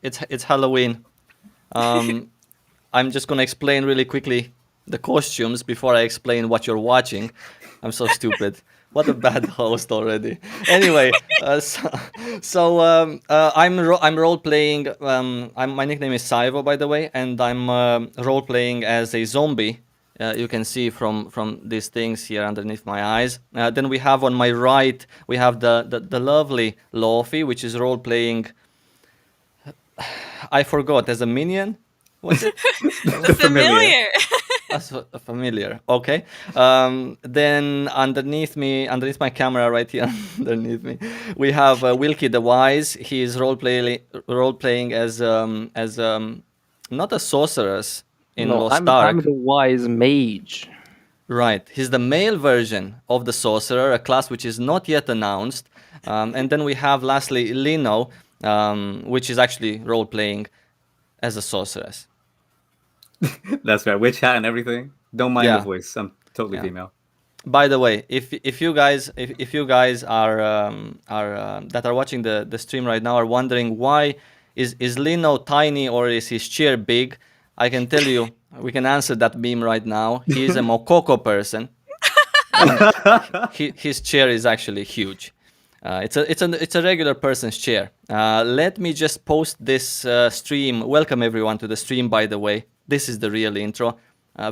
it's Halloween. Um, I'm just gonna explain really quickly the costumes before I explain what you're watching. I'm so stupid. What a bad host already. Anyway, I'm role playing. My nickname is Saivo, by the way, and I'm role playing as a zombie. You can see from these things here underneath my eyes. Then we have on my right we have the lovely Laufie, which is role playing. I forgot, as a minion. Was it? The familiar. As a familiar. Okay. Then underneath me, underneath my camera, right here, underneath me, we have Wilky the Wise. He is role playing as not a sorceress in No, Lost I'm Ark. the wise mage. Right. He's the male version of the sorcerer, a class which is not yet announced. And then we have lastly Lin-0, which is actually role playing as a sorceress. That's right. Witch hat and everything. Don't mind the Yeah. voice. I'm totally Yeah. female. By the way, if you guys are that are watching the stream right now are wondering why is Lino tiny or is his chair big, I can tell you we can answer that meme right now. He is a Mokoko person. His chair is actually huge. It's a regular person's chair. Let me just post this stream. Welcome everyone to the stream. By the way, this is the real intro.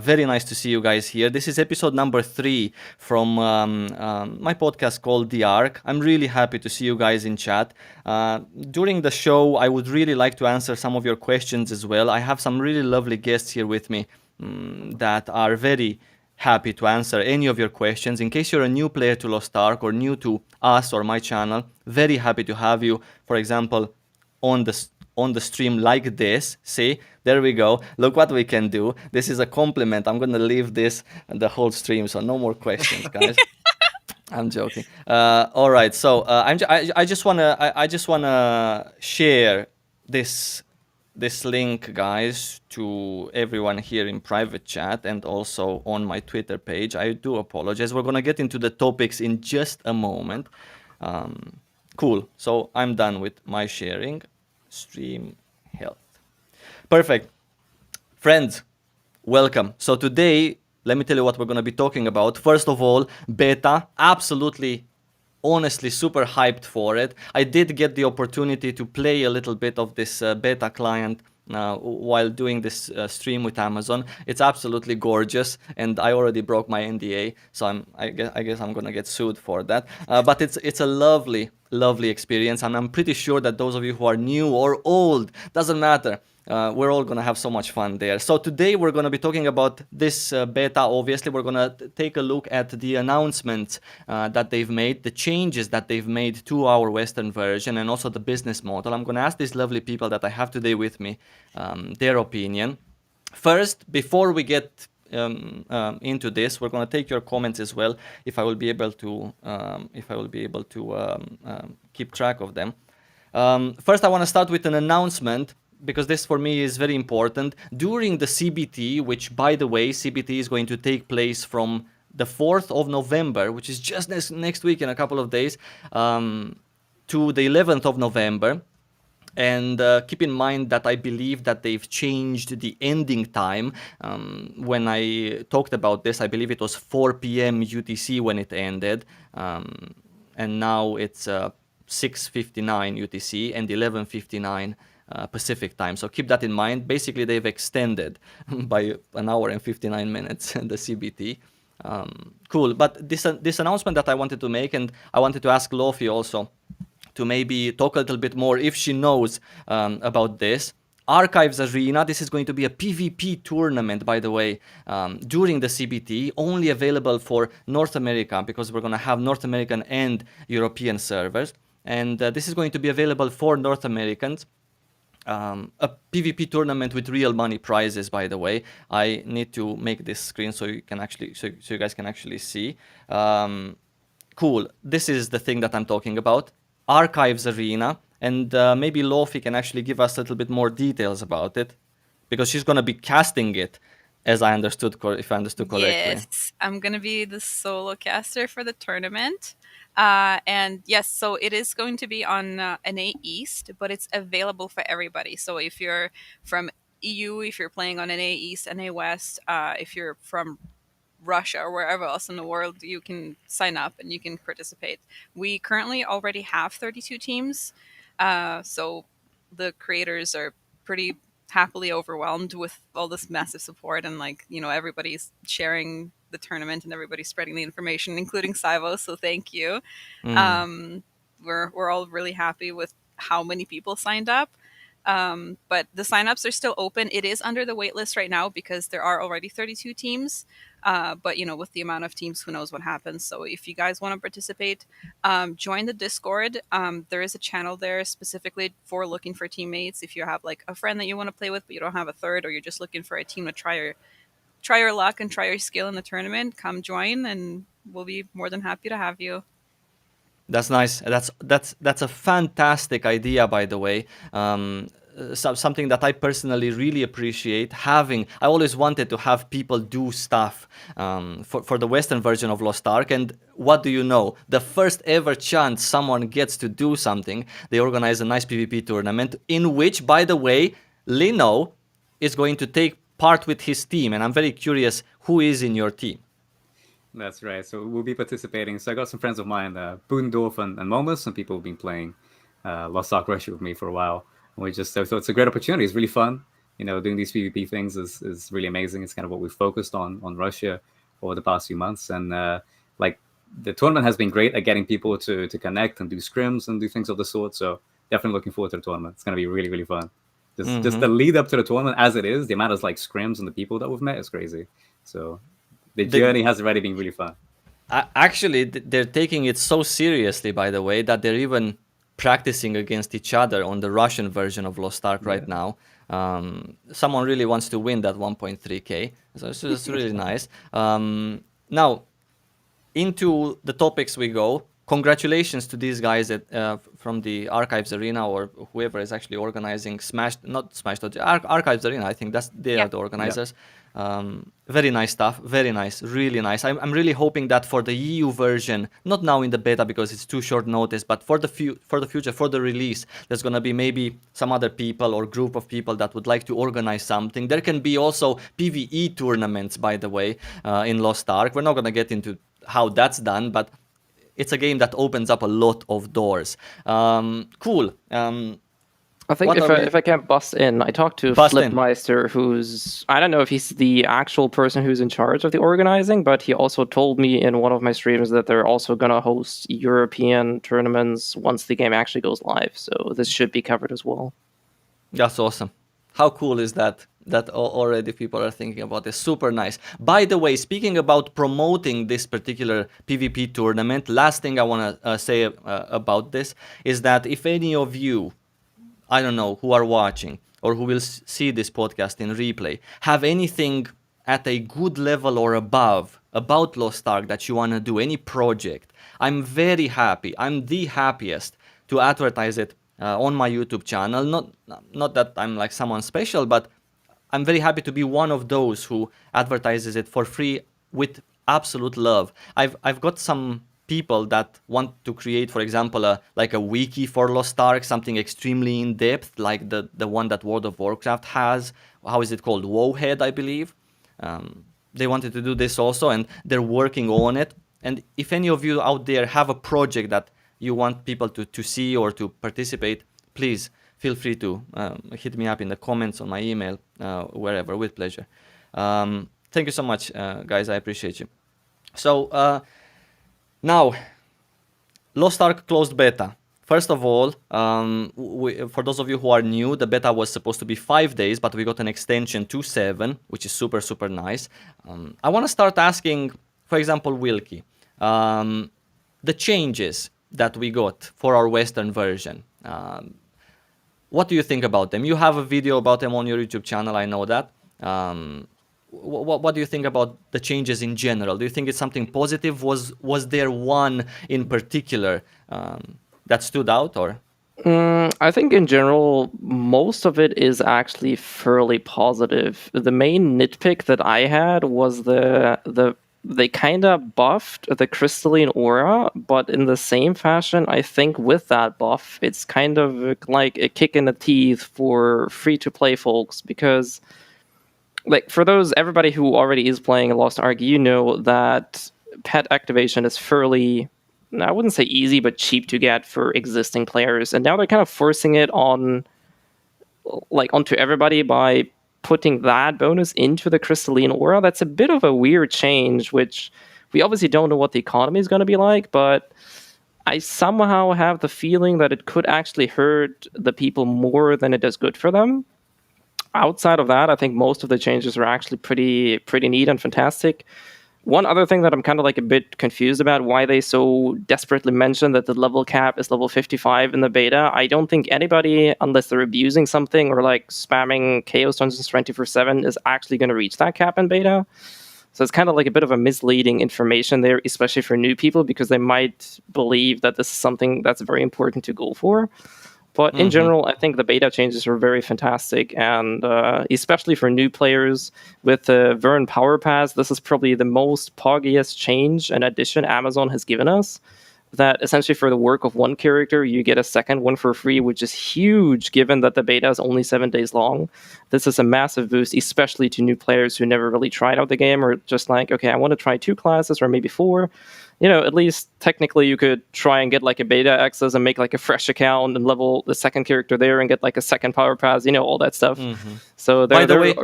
Very nice to see you guys here. This is episode number 3 from my podcast called The Ark. I'm really happy to see you guys in chat. During the show, I would really like to answer some of your questions as well. I have some really lovely guests here with me that are very happy to answer any of your questions. In case you're a new player to Lost Ark or new to us or my channel, very happy to have you, for example, on the stream like this. See, there we go. Look what we can do. This is a compliment. I'm gonna leave this the whole stream, so no more questions, guys. I'm joking. All right, so I just wanna share this link, guys, to everyone here in private chat and also on my Twitter page. I do apologize. We're gonna get into the topics in just a moment. Cool. So I'm done with my sharing. Stream health. Perfect. Friends, welcome. So today, let me tell you what we're going to be talking about. First of all, beta. Absolutely, honestly, super hyped for it. I did get the opportunity to play a little bit of this beta client while doing this stream with Amazon. It's absolutely gorgeous, and I already broke my NDA, so I guess I'm gonna get sued for that. But it's a lovely experience, and I'm pretty sure that those of you who are new or old, doesn't matter. We're all gonna have so much fun there. So today we're gonna be talking about this beta. Obviously, we're gonna take a look at the announcements that they've made, the changes that they've made to our Western version, and also the business model. I'm gonna ask these lovely people that I have today with me their opinion. First, before we get into this, we're gonna take your comments as well. If I will be able to, keep track of them. First, I want to start with an announcement, because this for me is very important. During the CBT, which by the way, CBT is going to take place from the 4th of November, which is just next week in a couple of days, to the 11th of November. And keep in mind that I believe that they've changed the ending time. When I talked about this, I believe it was 4 p.m. UTC when it ended. And now it's 6:59 UTC and 11:59 Pacific time. So keep that in mind. Basically, they've extended by an hour and 59 minutes the CBT. Cool. But this announcement that I wanted to make, and I wanted to ask Laufey also to maybe talk a little bit more if she knows about this. Archives Arena, this is going to be a PvP tournament, by the way, during the CBT, only available for North America, because we're going to have North American and European servers. And this is going to be available for North Americans. A PvP tournament with real money prizes, by the way. I need to make this screen so you can actually, so you guys can actually see. Cool. This is the thing that I'm talking about. Archives Arena, and maybe Laufey can actually give us a little bit more details about it, because she's going to be casting it, as I understood, if I understood correctly. Yes, I'm going to be the solo caster for the tournament. And yes, so it is going to be on NA East, but it's available for everybody. So if you're from EU, if you're playing on NA East, NA West, if you're from Russia or wherever else in the world, you can sign up and you can participate. We currently already have 32 teams, so the creators are pretty happily overwhelmed with all this massive support, and like, you know, everybody's sharing the tournament and everybody's spreading the information, including Sivo. So thank you. Mm. Um, we're all really happy with how many people signed up. But the signups are still open. It is under the wait list right now because there are already 32 teams. But you know, with the amount of teams, who knows what happens. So if you guys want to participate, join the Discord. There is a channel there specifically for looking for teammates. If you have like a friend that you want to play with, but you don't have a third, or you're just looking for a team to try your luck and try your skill in the tournament, come join, and we'll be more than happy to have you. That's nice. That's a fantastic idea, by the way. Something that I personally really appreciate having. I always wanted to have people do stuff for the Western version of Lost Ark. And what do you know? The first ever chance someone gets to do something, they organize a nice PvP tournament in which, by the way, Lin-0 is going to take part with his team. And I'm very curious who is in your team. That's right. So we'll be participating. So I got some friends of mine, Boondorf and Momus, and people have been playing Lost Ark Russia with me for a while. And we just thought it's a great opportunity. It's really fun. You know, doing these PvP things is really amazing. It's kind of what we've focused on Russia over the past few months. And like the tournament has been great at getting people to connect and do scrims and do things of the sort. So definitely looking forward to the tournament. It's going to be really, really fun. Just the lead up to the tournament as it is, the amount of like scrims and the people that we've met is crazy. So the journey has already been really fun. Actually, they're taking it so seriously, by the way, that they're even practicing against each other on the Russian version of Lost Ark right now. Someone really wants to win that 1.3k, so it's really nice. Now, into the topics we go. Congratulations to these guys from the Archives Arena, or whoever is actually organizing not Smash, Archives Arena. I think they Yeah. are the organizers. Very nice stuff. Very nice. Really nice. I'm really hoping that for the EU version, not now in the beta because it's too short notice, but for the future, for the release, there's gonna be maybe some other people or group of people that would like to organize something. There can be also PvE tournaments, by the way, in Lost Ark. We're not gonna get into how that's done, but it's a game that opens up a lot of doors. Cool. I think if I can bust in, I talked to Flipmeister, who's, I don't know if he's the actual person who's in charge of the organizing, but he also told me in one of my streams that they're also going to host European tournaments once the game actually goes live. So this should be covered as well. That's awesome. How cool is that? That already people are thinking about this. Super nice. By the way, speaking about promoting this particular PvP tournament, last thing I want to say about this is that if any of you, I don't know, who are watching or who will see this podcast in replay, have anything at a good level or above about Lost Ark that you want to do, any project, I'm very happy. I'm the happiest to advertise it on my YouTube channel. Not that I'm like someone special, but I'm very happy to be one of those who advertises it for free with absolute love. I've got some people that want to create, for example, a wiki for Lost Ark, something extremely in depth, like the one that World of Warcraft has. How is it called? Wowhead, I believe. They wanted to do this also, and they're working on it. And if any of you out there have a project that you want people to see or to participate, please feel free to hit me up in the comments on my email, wherever, with pleasure. Thank you so much, guys. I appreciate you. So now, Lost Ark closed beta. First of all, for those of you who are new, the beta was supposed to be 5 days, but we got an extension to 7, which is super, super nice. I want to start asking, for example, Wilky, the changes that we got for our Western version. What do you think about them? You have a video about them on your YouTube channel, I know that. What do you think about the changes in general? Do you think it's something positive? Was there one in particular that stood out, or? I think in general, most of it is actually fairly positive. The main nitpick that I had was the they kind of buffed the crystalline aura, but in the same fashion, I think with that buff, it's kind of like a kick in the teeth for free-to-play folks, because like for everybody who already is playing Lost Ark, you know that pet activation is fairly, I wouldn't say easy, but cheap to get for existing players, and now they're kind of forcing it on onto everybody by putting that bonus into the crystalline aura. That's a bit of a weird change, which we obviously don't know what the economy is going to be like, but I somehow have the feeling that it could actually hurt the people more than it does good for them. Outside of that, I think most of the changes are actually pretty neat and fantastic. One other thing that I'm kind of like a bit confused about, why they so desperately mention that the level cap is level 55 in the beta. I don't think anybody, unless they're abusing something or like spamming Chaos Dungeons 24/7, is actually going to reach that cap in beta. So it's kind of like a bit of a misleading information there, especially for new people, because they might believe that this is something that's very important to go for. But in general, I think the beta changes were very fantastic, and especially for new players with the Vern Power Pass, this is probably the most poggiest change and addition Amazon has given us. That essentially for the work of one character, you get a second one for free, which is huge given that the beta is only 7 days long. This is a massive boost, especially to new players who never really tried out the game, or just like, okay, I want to try 2 classes or maybe 4. At least technically you could try and get like a beta access and make like a fresh account and level the second character there and get like a second power pass, all that stuff. So by the way,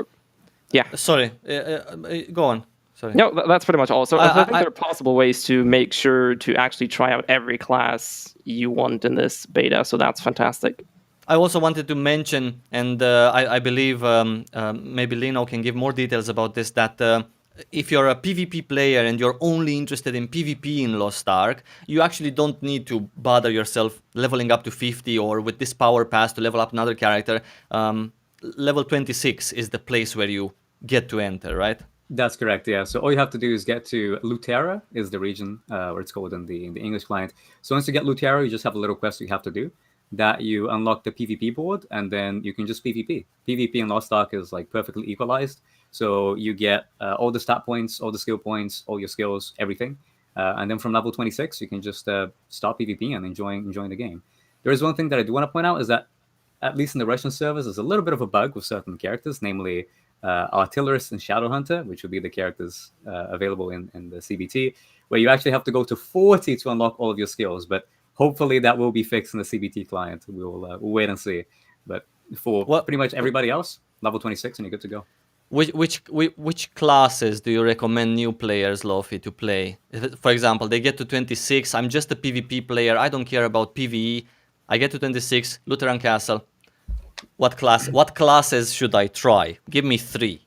yeah. Sorry, go on. Sorry. No, that's pretty much all. So I think there are possible ways to make sure to actually try out every class you want in this beta. So that's fantastic. I also wanted to mention, and I believe maybe Lin-0 can give more details about this, that if you're a PvP player and you're only interested in PvP in Lost Ark, you actually don't need to bother yourself leveling up to 50 or with this power pass to level up another character. Level 26 is the place where you get to enter, right? That's correct, yeah. So all you have to do is get to Lutera, is the region where it's called in the English client. So once you get Lutera, you just have a little quest you have to do, that you unlock the PvP board, and then you can just PvP. PvP in Lost Ark is like perfectly equalized. So you get all the stat points, all the skill points, all your skills, everything. And then from level 26, you can just start PvP and enjoying the game. There is one thing that I do want to point out, is that at least in the Russian servers, there's a little bit of a bug with certain characters, namely Artillerist and Shadowhunter, which would be the characters available in the CBT, where you actually have to go to 40 to unlock all of your skills. But hopefully that will be fixed in the CBT client. We'll wait and see. But for pretty much everybody else, level 26 and you're good to go. Which classes do you recommend new players, Laufey, to play? For example, they get to 26. I'm just a PvP player. I don't care about PvE. I get to 26, Lutheran Castle. What classes should I try? Give me 3.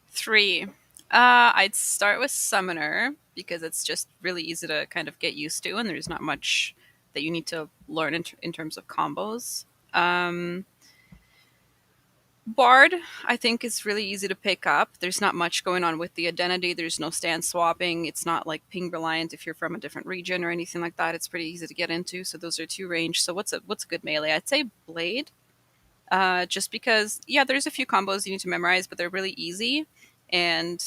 3. I'd start with Summoner, because it's just really easy to kind of get used to, and there's not much that you need to learn in terms of combos. Bard, I think, is really easy to pick up. There's not much going on with the identity. There's no stand swapping. It's not like ping reliant if you're from a different region or anything like that. It's pretty easy to get into. So those are 2 range. So what's a good melee? I'd say Blade. Just because, yeah, there's a few combos you need to memorize, but they're really easy. And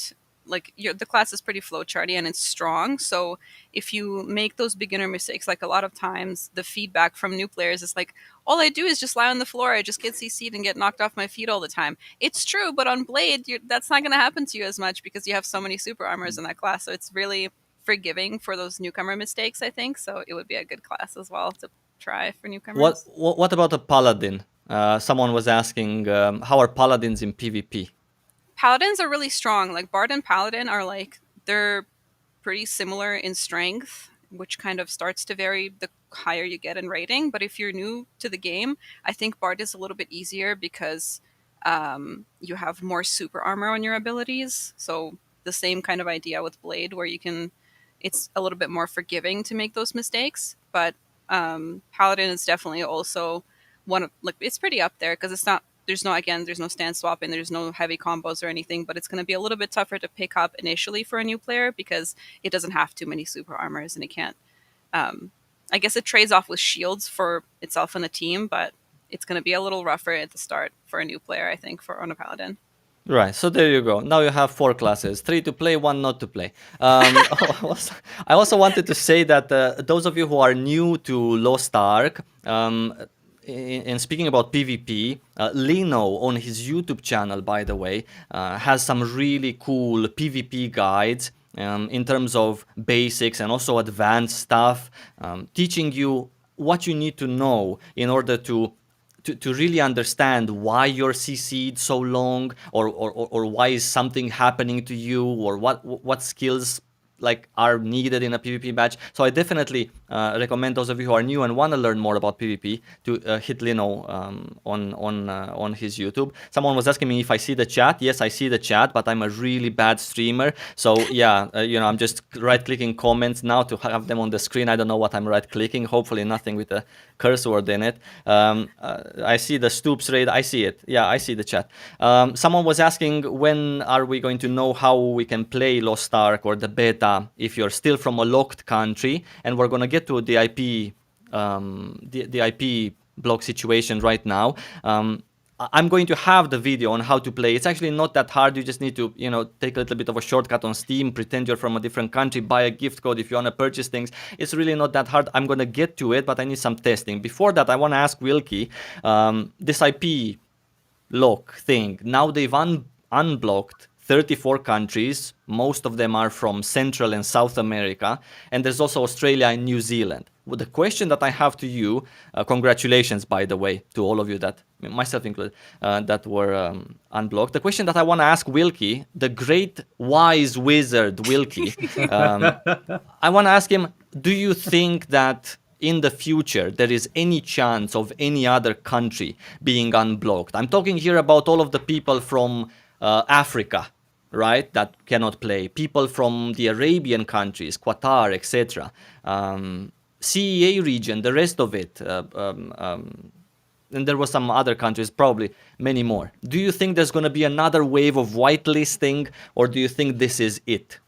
like the class is pretty flowcharty and it's strong. So if you make those beginner mistakes, like a lot of times the feedback from new players is like, all I do is just lie on the floor. I just get CC'd and get knocked off my feet all the time. It's true, but on Blade, that's not going to happen to you as much because you have so many super armors in that class. So it's really forgiving for those newcomer mistakes, I think. So it would be a good class as well to try for newcomers. What about a Paladin? Someone was asking, how are Paladins in PvP? Paladins are really strong. Like Bard and Paladin are they're pretty similar in strength, which kind of starts to vary the higher you get in rating. But if you're new to the game, I think Bard is a little bit easier because you have more super armor on your abilities. So the same kind of idea with Blade, where it's a little bit more forgiving to make those mistakes. But Paladin is definitely also it's pretty up there because there's no stand swapping, there's no heavy combos or anything, but it's going to be a little bit tougher to pick up initially for a new player because it doesn't have too many super armors and it can't. I guess it trades off with shields for itself and the team, but it's going to be a little rougher at the start for a new player, I think, on a Paladin. Right, so there you go. Now you have 4 classes, 3 to play, 1 not to play. I also wanted to say that those of you who are new to Lost Ark, in speaking about PvP, Lin-0 on his YouTube channel, by the way, has some really cool PvP guides in terms of basics and also advanced stuff, teaching you what you need to know in order to really understand why you're CC'd so long, or why is something happening to you, or what skills like are needed in a PvP match. So I definitely recommend those of you who are new and want to learn more about PvP to hit Lin-0 on his YouTube. Someone was asking me if I see the chat. Yes, I see the chat, but I'm a really bad streamer. So yeah, I'm just right-clicking comments now to have them on the screen. I don't know what I'm right-clicking. Hopefully nothing with a curse word in it. I see the Stoops raid. I see it. Yeah, I see the chat. Someone was asking when are we going to know how we can play Lost Ark or the beta if you're still from a locked country, and we're gonna get to the IP the IP block situation right now. I'm going to have the video on how to play. It's actually not that hard. You just need to, take a little bit of a shortcut on Steam, pretend you're from a different country, buy a gift code if you want to purchase things. It's really not that hard. I'm going to get to it, but I need some testing. Before that, I want to ask Wilky, this IP lock thing, now they've unblocked 34 countries. Most of them are from Central and South America, and there's also Australia and New Zealand. Well, the question that I have to you, congratulations, by the way, to all of you, that myself included, that were unblocked. The question that I want to ask Wilky, the great wise wizard Wilky, I want to ask him, do you think that in the future there is any chance of any other country being unblocked? I'm talking here about all of the people from Africa, right, that cannot play, people from the Arabian countries, Qatar, etc., CEA region, the rest of it, and there were some other countries, probably many more. Do you think there's going to be another wave of whitelisting, or do you think this is it?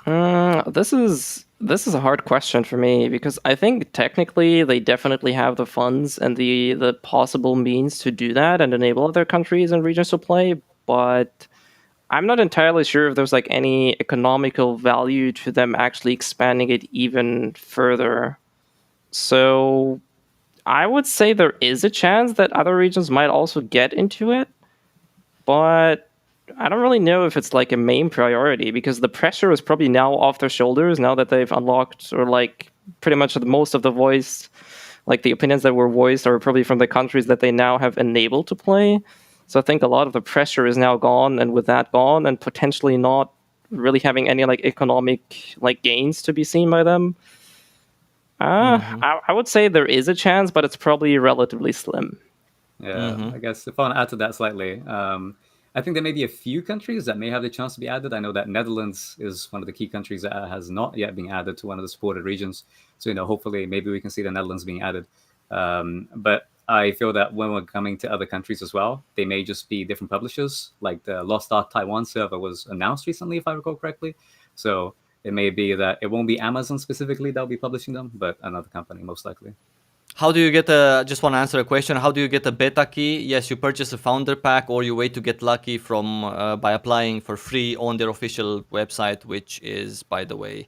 This is a hard question for me, because I think technically they definitely have the funds and the possible means to do that and enable other countries and regions to play, but I'm not entirely sure if there's like any economical value to them actually expanding it even further. So I would say there is a chance that other regions might also get into it, but I don't really know if it's like a main priority, because the pressure is probably now off their shoulders now that they've unlocked, or like pretty much most of the voice, like the opinions that were voiced are probably from the countries that they now have enabled to play. So I think a lot of the pressure is now gone, and with that gone, and potentially not really having any like economic like gains to be seen by them, I would say there is a chance, but it's probably relatively slim. Yeah, I guess if I want to add to that slightly, I think there may be a few countries that may have the chance to be added. I know that Netherlands is one of the key countries that has not yet been added to one of the supported regions. So, hopefully maybe we can see the Netherlands being added. But I feel that when we're coming to other countries as well, they may just be different publishers. Like the Lost Ark Taiwan server was announced recently, if I recall correctly. So it may be that it won't be Amazon specifically that'll be publishing them, but another company most likely. How do you get just want to answer a question, how do you get a beta key? Yes, you purchase a founder pack, or you wait to get lucky from by applying for free on their official website, which is, by the way,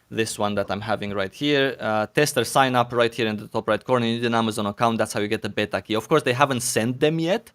this one that I'm having right here. Tester sign up right here in the top right corner. You need an Amazon account. That's how you get the beta key. Of course, they haven't sent them yet,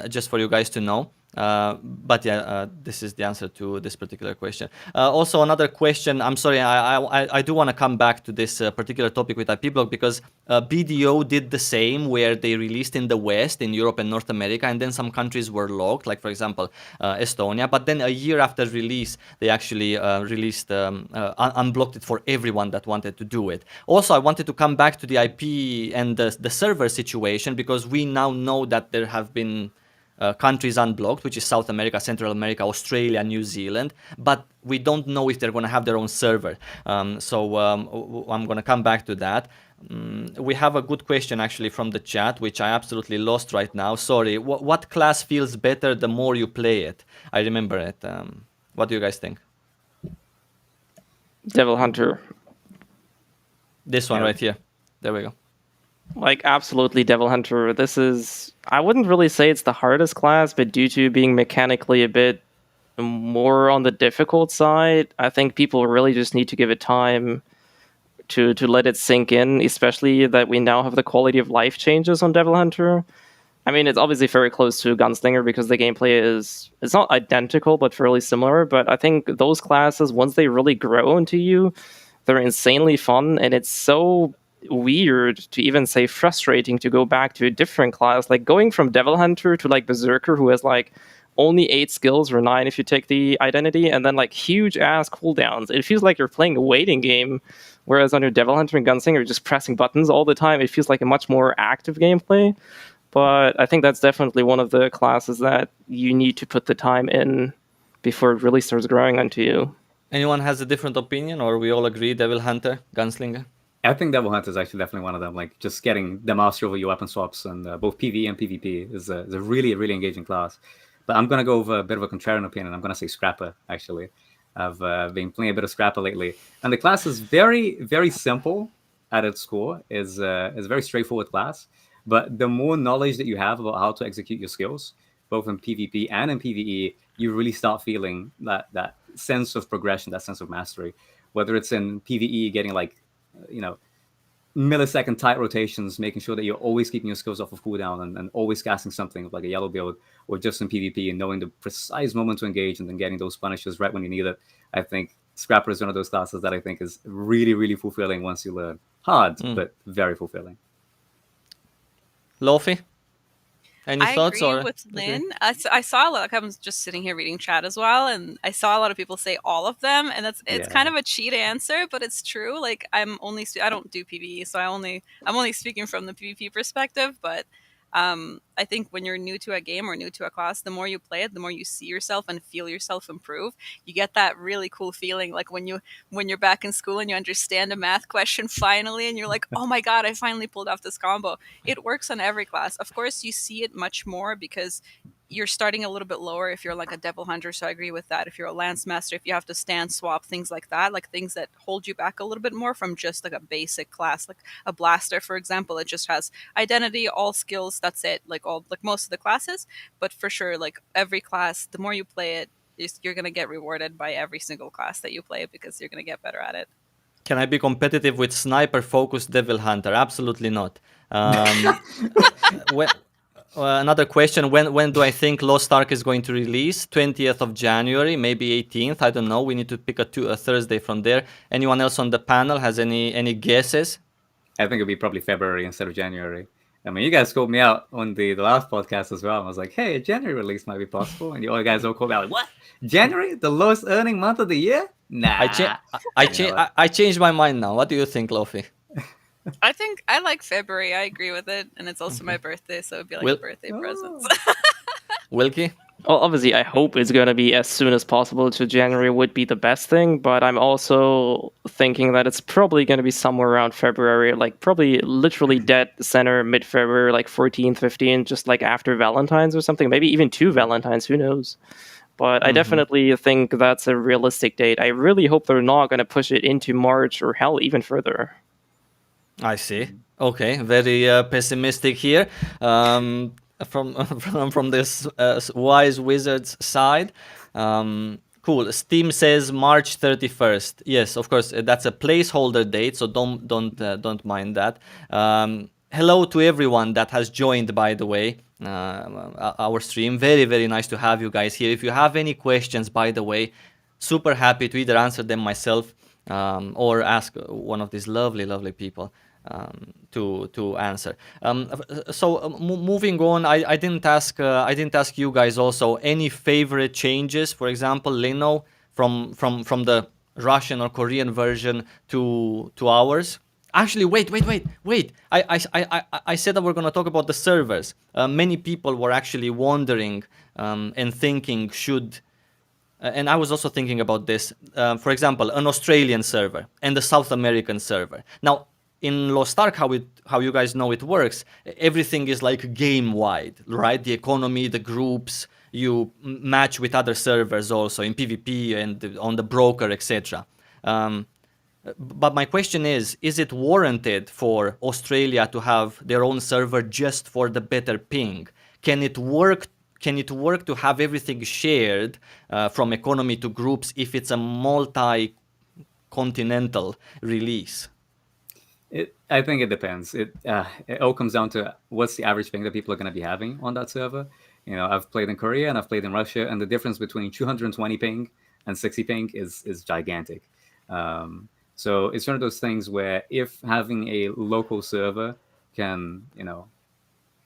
just for you guys to know. But yeah, this is the answer to this particular question. Also, another question. I'm sorry, I do want to come back to this particular topic with IP block, because BDO did the same, where they released in the West, in Europe and North America, and then some countries were locked, like for example Estonia. But then a year after release, they actually released unblocked it for everyone that wanted to do it. Also, I wanted to come back to the IP and the server situation, because we now know that there have been countries unblocked, which is South America, Central America, Australia, New Zealand, but we don't know if they're going to have their own server. So I'm going to come back to that. We have a good question actually from the chat, which I absolutely lost right now. Sorry. What class feels better the more you play it? I remember it. What do you guys think? Devil Hunter. This one right here. There we go. Like, absolutely, Devil Hunter. This is, I wouldn't really say it's the hardest class, but due to being mechanically a bit more on the difficult side, I think people really just need to give it time to let it sink in, especially that we now have the quality of life changes on Devil Hunter. I mean, it's obviously very close to Gunslinger because the gameplay is, it's not identical, but fairly similar. But I think those classes, once they really grow into you, they're insanely fun, and it's so weird to even say frustrating to go back to a different class. Like going from Devil Hunter to like Berserker, who has like only 8 skills or 9 if you take the identity, and then like huge ass cooldowns. It feels like you're playing a waiting game, whereas under Devil Hunter and Gunslinger, you're just pressing buttons all the time. It feels like a much more active gameplay. But I think that's definitely one of the classes that you need to put the time in before it really starts growing onto you. Anyone has a different opinion, or we all agree Devil Hunter, Gunslinger? I think Devil Hunter is actually definitely one of them. Like just getting the mastery over your weapon swaps and both PvE and PvP is a really, really engaging class. But I'm going to go over a bit of a contrarian opinion. I'm going to say Scrapper, actually. I've been playing a bit of Scrapper lately. And the class is very, very simple at its core. It's a very straightforward class. But the more knowledge that you have about how to execute your skills, both in PvP and in PvE, you really start feeling that sense of progression, that sense of mastery. Whether it's in PvE, getting like, millisecond tight rotations, making sure that you're always keeping your skills off of cooldown and always casting something like a yellow build, or just in PvP and knowing the precise moment to engage and then getting those punishes right when you need it. I think Scrapper is one of those classes that I think is really, really fulfilling once you learn. Hard, but very fulfilling. Laufey? Any thoughts? I agree with Lin. I saw a lot. Like, I was just sitting here reading chat as well, and I saw a lot of people say all of them, and it's kind of a cheat answer, but it's true. Like I don't do PvE, so I'm only speaking from the PvP perspective. But I think when you're new to a game or new to a class, the more you play it, the more you see yourself and feel yourself improve. You get that really cool feeling, like when you're back in school and you understand a math question finally, and you're like, oh my god, I finally pulled off this combo. It works on every class. Of course, you see it much more because you're starting a little bit lower if you're like a Devil Hunter, so I agree with that. If you're a Lance Master, if you have to stand swap, things like that, like things that hold you back a little bit more from just like a basic class, like a Blaster, for example, it just has identity, all skills, that's it, like most of the classes. But for sure, like every class, the more you play it, you're going to get rewarded by every single class that you play because you're going to get better at it. Can I be competitive with sniper-focused Devil Hunter? Absolutely not. Another question, when do I think Lost Ark is going to release? 20th of January, maybe 18th, I don't know. We need to pick a Thursday from there. Anyone else on the panel has any guesses? I think it'll be probably February instead of January. I mean, you guys called me out on the last podcast as well. I was like, hey, a January release might be possible. And you all guys all called me out like, what? January? The lowest earning month of the year? Nah. I changed my mind now. What do you think, Laufey? I think I like February. I agree with it. And it's also my birthday, so it'd be like a birthday present. Wilky? Well, obviously, I hope it's going to be as soon as possible to January would be the best thing, but I'm also thinking that it's probably going to be somewhere around February, like probably literally dead center mid-February, like 14, 15, just like after Valentine's or something, maybe even 2 Valentines, who knows. But I definitely think that's a realistic date. I really hope they're not going to push it into March or hell, even further. I see. Okay, very pessimistic here. From this wise wizard's side. Cool. Steam says March 31st. Yes, of course, that's a placeholder date, so don't mind that. Hello to everyone that has joined, by the way, our stream. Very, very nice to have you guys here. If you have any questions, by the way, super happy to either answer them myself or ask one of these lovely people to answer. Moving on, I didn't ask you guys also any favorite changes. For example, Lin-0 from the Russian or Korean version to ours. Actually, wait. I said that we're going to talk about the servers. Many people were actually wondering and thinking and I was also thinking about this. For example, an Australian server and a South American server. Now, in Lost Ark, how you guys know it works, everything is like game-wide, right? The economy, the groups, you match with other servers also in PvP and on the broker, etc. But my question is it warranted for Australia to have their own server just for the better ping? Can it work? Can it work to have everything shared from economy to groups if it's a multi-continental release? I think it depends. It all comes down to what's the average ping that people are going to be having on that server. I've played in Korea and I've played in Russia, and the difference between 220 ping and 60 ping is gigantic. So it's one of those things where if having a local server can,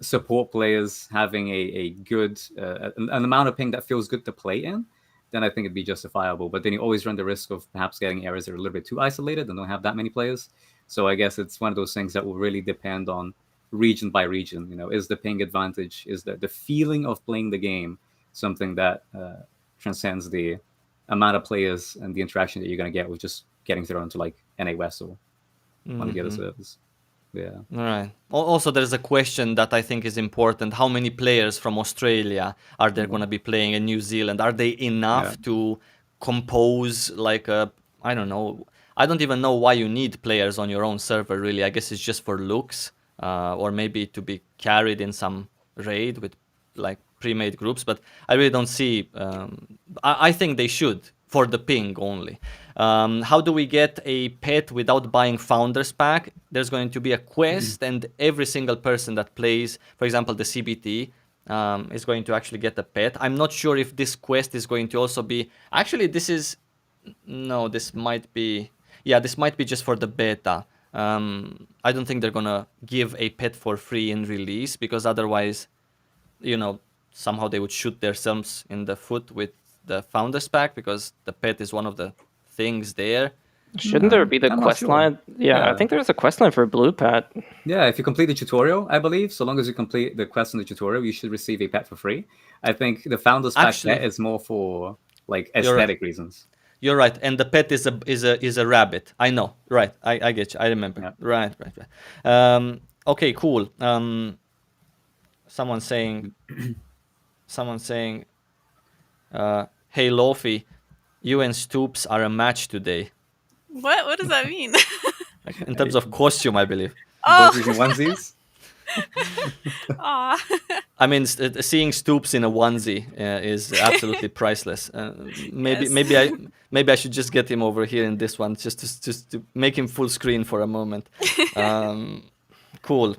support players having a good an amount of ping that feels good to play in, then I think it'd be justifiable. But then you always run the risk of perhaps getting areas that are a little bit too isolated and don't have that many players. So I guess it's one of those things that will really depend on region by region. Is the ping advantage, is the feeling of playing the game something that transcends the amount of players and the interaction that you're going to get with just getting thrown to like NA West or one of the other servers. Yeah. All right. Also, there's a question that I think is important. How many players from Australia are there going to be playing in New Zealand? Are they enough to compose like a, I don't know. I don't even know why you need players on your own server, really. I guess it's just for looks or maybe to be carried in some raid with like pre-made groups. But I really don't see. I think they should for the ping only. How do we get a pet without buying Founders Pack? There's going to be a quest, and every single person that plays, for example, the CBT, is going to actually get a pet. I'm not sure if this quest is going to also be... Actually, this might be... Yeah, this might be just for the beta. I don't think they're going to give a pet for free in release, because otherwise, somehow they would shoot themselves in the foot with the Founders Pack, because the pet is one of the things there. Shouldn't there be the quest line? Yeah, I think there's a quest line for a blue pet. Yeah, if you complete the tutorial, I believe, so long as you complete the quest in the tutorial, you should receive a pet for free. I think the Founders Pack pet is more for like aesthetic reasons. You're right, and the pet is a rabbit. I know, right? I get you. I remember. Yeah. Right. Okay, cool. Someone saying, hey Laufey, you and Stoops are a match today. What does that mean? Like, in terms of costume, I believe. Both using onesies. I mean, seeing Stoops in a onesie is absolutely priceless. Maybe I should just get him over here in this one, just to make him full screen for a moment. Cool.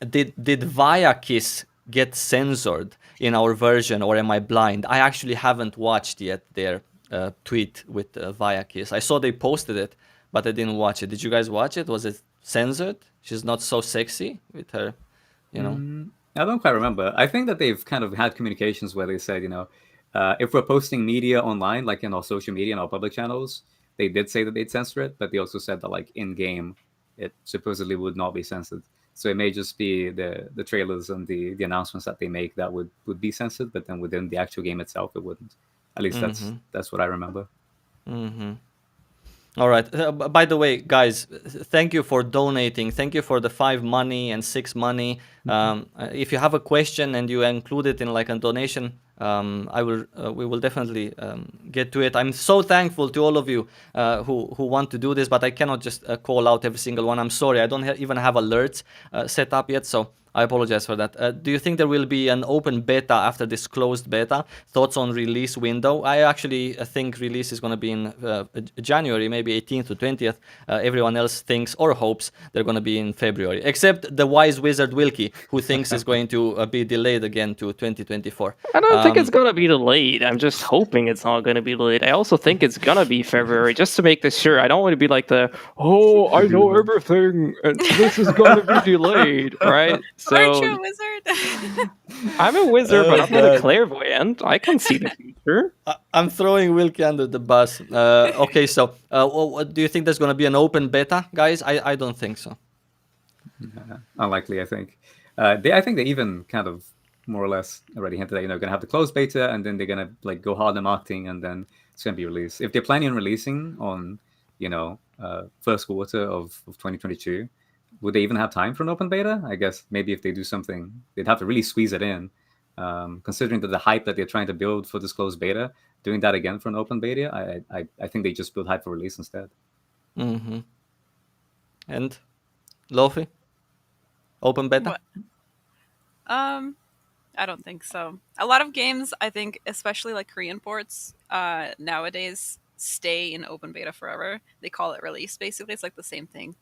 Did Whitelisting get censored in our version, or am I blind? I actually haven't watched yet their tweet with Whitelisting. I saw they posted it, but I didn't watch it. Did you guys watch it? Was it censored? She's not so sexy with her, I don't quite remember. I think that they've kind of had communications where they said, if we're posting media online, like in our social media and our public channels, they did say that they'd censor it, but they also said that like in game, it supposedly would not be censored. So it may just be the trailers and the announcements that they make that would be censored, but then within the actual game itself, it wouldn't. At least that's what I remember. All right. By the way, guys, thank you for donating. Thank you for the 5 money and 6 money. If you have a question and you include it in like a donation, we will definitely get to it. I'm so thankful to all of you who want to do this, but I cannot just call out every single one. I'm sorry, I don't even have alerts set up yet, so I apologize for that. Do you think there will be an open beta after this closed beta? Thoughts on release window? I actually think release is going to be in January, maybe 18th to 20th. Everyone else thinks or hopes they're going to be in February, except the wise wizard Wilky, who thinks it's going to be delayed again to 2024. I don't think it's going to be delayed. I'm just hoping it's not going to be delayed. I also think it's going to be February, just to make this sure. I don't want to be like I know everything, and this is going to be delayed, right? So, aren't you a wizard? I'm a wizard, but I'm not a clairvoyant. I can see the future. I'm throwing Wilky under the bus. Okay, so do you think there's going to be an open beta, guys? I don't think so. Unlikely, I think. I think they even kind of more or less already hinted that, going to have the closed beta, and then they're going to like go hard on marketing, and then it's going to be released. If they're planning on releasing on, first quarter of 2022, would they even have time for an open beta? I guess maybe if they do something, they'd have to really squeeze it in. Considering that the hype that they're trying to build for this closed beta, doing that again for an open beta, I think they just build hype for release instead. And Laufey, open beta? What? I don't think so. A lot of games, I think, especially like Korean ports, nowadays stay in open beta forever. They call it release, basically. It's like the same thing.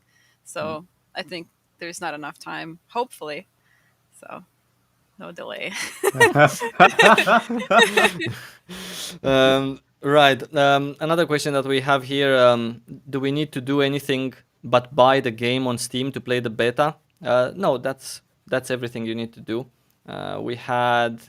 So I think there's not enough time, hopefully. So no delay. Right. Another question that we have here: do we need to do anything but buy the game on Steam to play the beta? No, that's everything you need to do. We had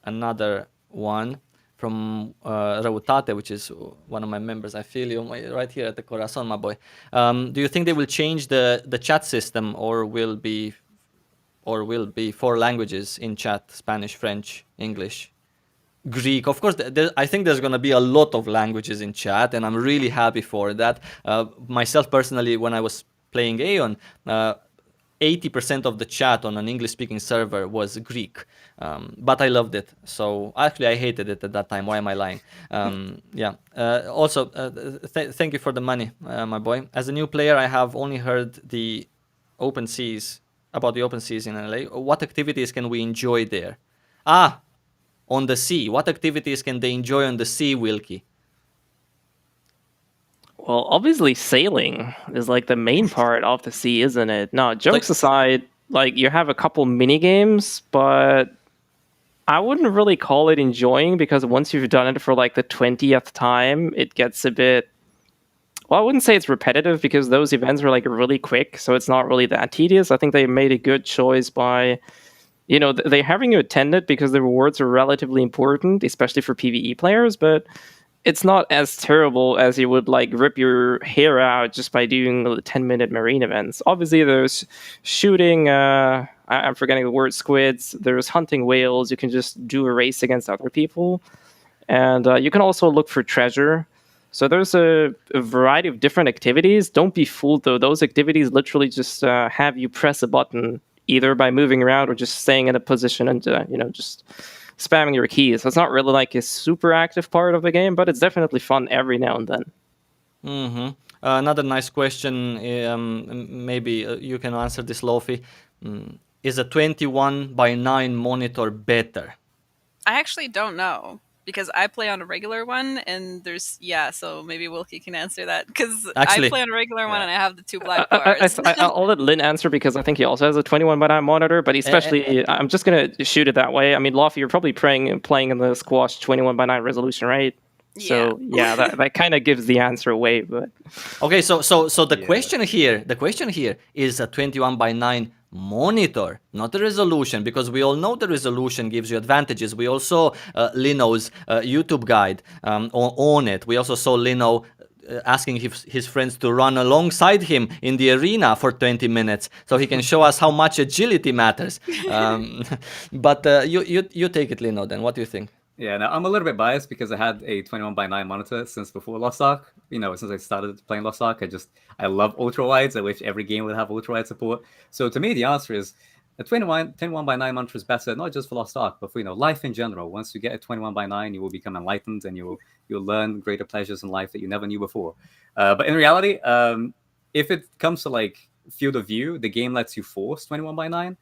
another one from Rautate, which is one of my members. I feel you right here at the corazon, my boy. Do you think they will change the chat system, or will be 4 languages in chat: Spanish, French, English, Greek? Of course, I think there's going to be a lot of languages in chat, and I'm really happy for that. Myself personally, when I was playing Aeon, 80% of the chat on an English-speaking server was Greek, but I loved it. So actually, I hated it at that time. Why am I lying? Yeah. Also, thank you for the money, my boy. As a new player, I have only heard the open seas about the open seas in LA. What activities can we enjoy there? On the sea. What activities can they enjoy on the sea, Wilky? Well, obviously sailing is like the main part of the sea, isn't it? No, jokes aside, like you have a couple mini games, but I wouldn't really call it enjoying, because once you've done it for like the 20th time, it gets a bit, well, I wouldn't say it's repetitive, because those events are like really quick, so it's not really that tedious. I think they made a good choice by, they're having you attend it because the rewards are relatively important, especially for PvE players, but it's not as terrible as you would like rip your hair out just by doing the 10-minute marine events. Obviously, there's shooting, I'm forgetting the word, squids. There's hunting whales. You can just do a race against other people. And you can also look for treasure. So there's a variety of different activities. Don't be fooled, though. Those activities literally just have you press a button, either by moving around or just staying in a position and, just spamming your keys. So it's not really like a super active part of the game, but it's definitely fun every now and then. Another nice question, maybe you can answer this, Laufey. Is a 21:9 monitor better? I actually don't know, because I play on a regular one, and so maybe Wilky can answer that, because I play on a regular one and I have the 2 black bars. I'll let Lin answer, because I think he also has a 21:9 monitor, but especially, I'm just going to shoot it that way. I mean, Laufey, you're probably playing in the squash 21:9 resolution, right? Yeah. So yeah, that kind of gives the answer away. But okay, so the question here is a 21:9 monitor, not the resolution, because we all know the resolution gives you advantages. We also Lin-0's YouTube guide on it. We also saw Lin-0 asking his friends to run alongside him in the arena for 20 minutes so he can show us how much agility matters. But you take it, Lin-0, then. What do you think? Yeah, now I'm a little bit biased because I had a 21:9 monitor since before Lost Ark. Since I started playing Lost Ark, I love ultra wides. I wish every game would have ultra wide support. So to me, the answer is a 21:9 monitor is better, not just for Lost Ark, but for life in general. Once you get a 21:9, you will become enlightened and you'll learn greater pleasures in life that you never knew before. But in reality, if it comes to like field of view, the game lets you force 21:9.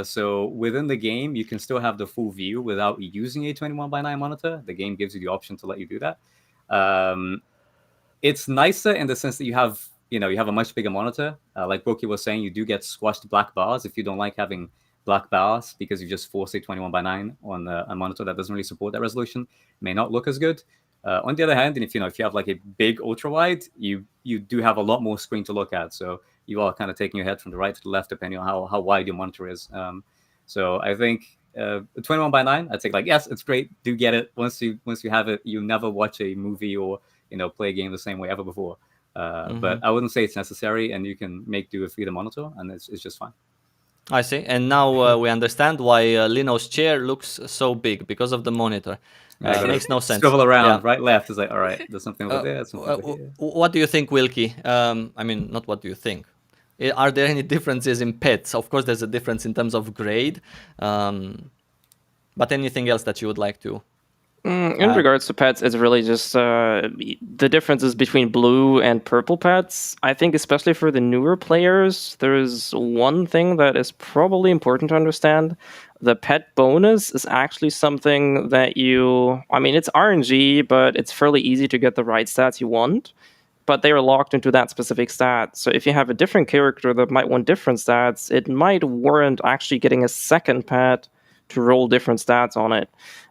So within the game, you can still have the full view without using a 21:9 monitor. The game gives you the option to let you do that. It's nicer in the sense that you have a much bigger monitor. Like Wilky was saying, you do get squashed black bars if you don't like having black bars, because you just force a 21:9 on a monitor that doesn't really support that resolution. It may not look as good. On the other hand, and if you have like a big ultra wide, you do have a lot more screen to look at. So you are kind of taking your head from the right to the left, depending on how wide your monitor is. So I think 21:9, I'd say like, yes, it's great. Do get it. Once you have it, you never watch a movie or play a game the same way ever before. But I wouldn't say it's necessary, and you can make do with either monitor, and it's just fine. I see. And now we understand why Lin-0's chair looks so big, because of the monitor. It makes no sense. Swivel around, right, left. Is like, all right, there's something over there. Something over here. What do you think, Wilky? I mean, not what do you think. Are there any differences in pets? Of course, there's a difference in terms of grade. But anything else that you would like to In regards to pets, it's really just the differences between blue and purple pets. I think especially for the newer players, there's one thing that is probably important to understand. The pet bonus is actually something that it's RNG, but it's fairly easy to get the right stats you want. But they are locked into that specific stat. So if you have a different character that might want different stats, it might warrant actually getting a second pet to roll different stats on it.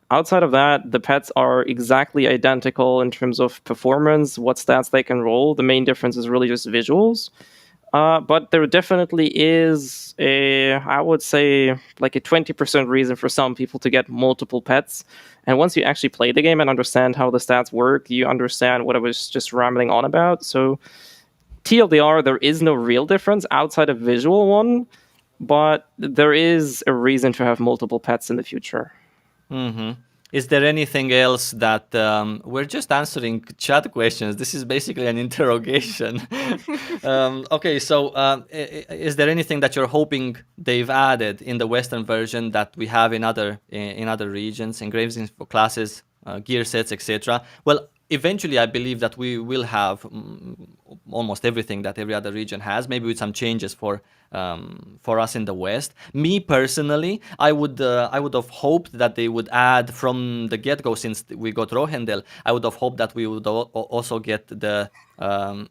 Outside of that, the pets are exactly identical in terms of performance, what stats they can roll. The main difference is really just visuals. But there definitely is I would say, like a 20% reason for some people to get multiple pets. And once you actually play the game and understand how the stats work, you understand what I was just rambling on about. So TLDR, there is no real difference outside of visual one, but there is a reason to have multiple pets in the future. Mm-hmm. Is there anything else that we're just answering chat questions? This is basically an interrogation. Okay, so is there anything that you're hoping they've added in the Western version that we have in other regions, engravings for classes, gear sets, etc.? Well, eventually, I believe that we will have almost everything that every other region has, maybe with some changes for us in the West. Me personally, I would have hoped that they would add from the get-go, since we got Rohendel. I would have hoped that we would also get the yeah,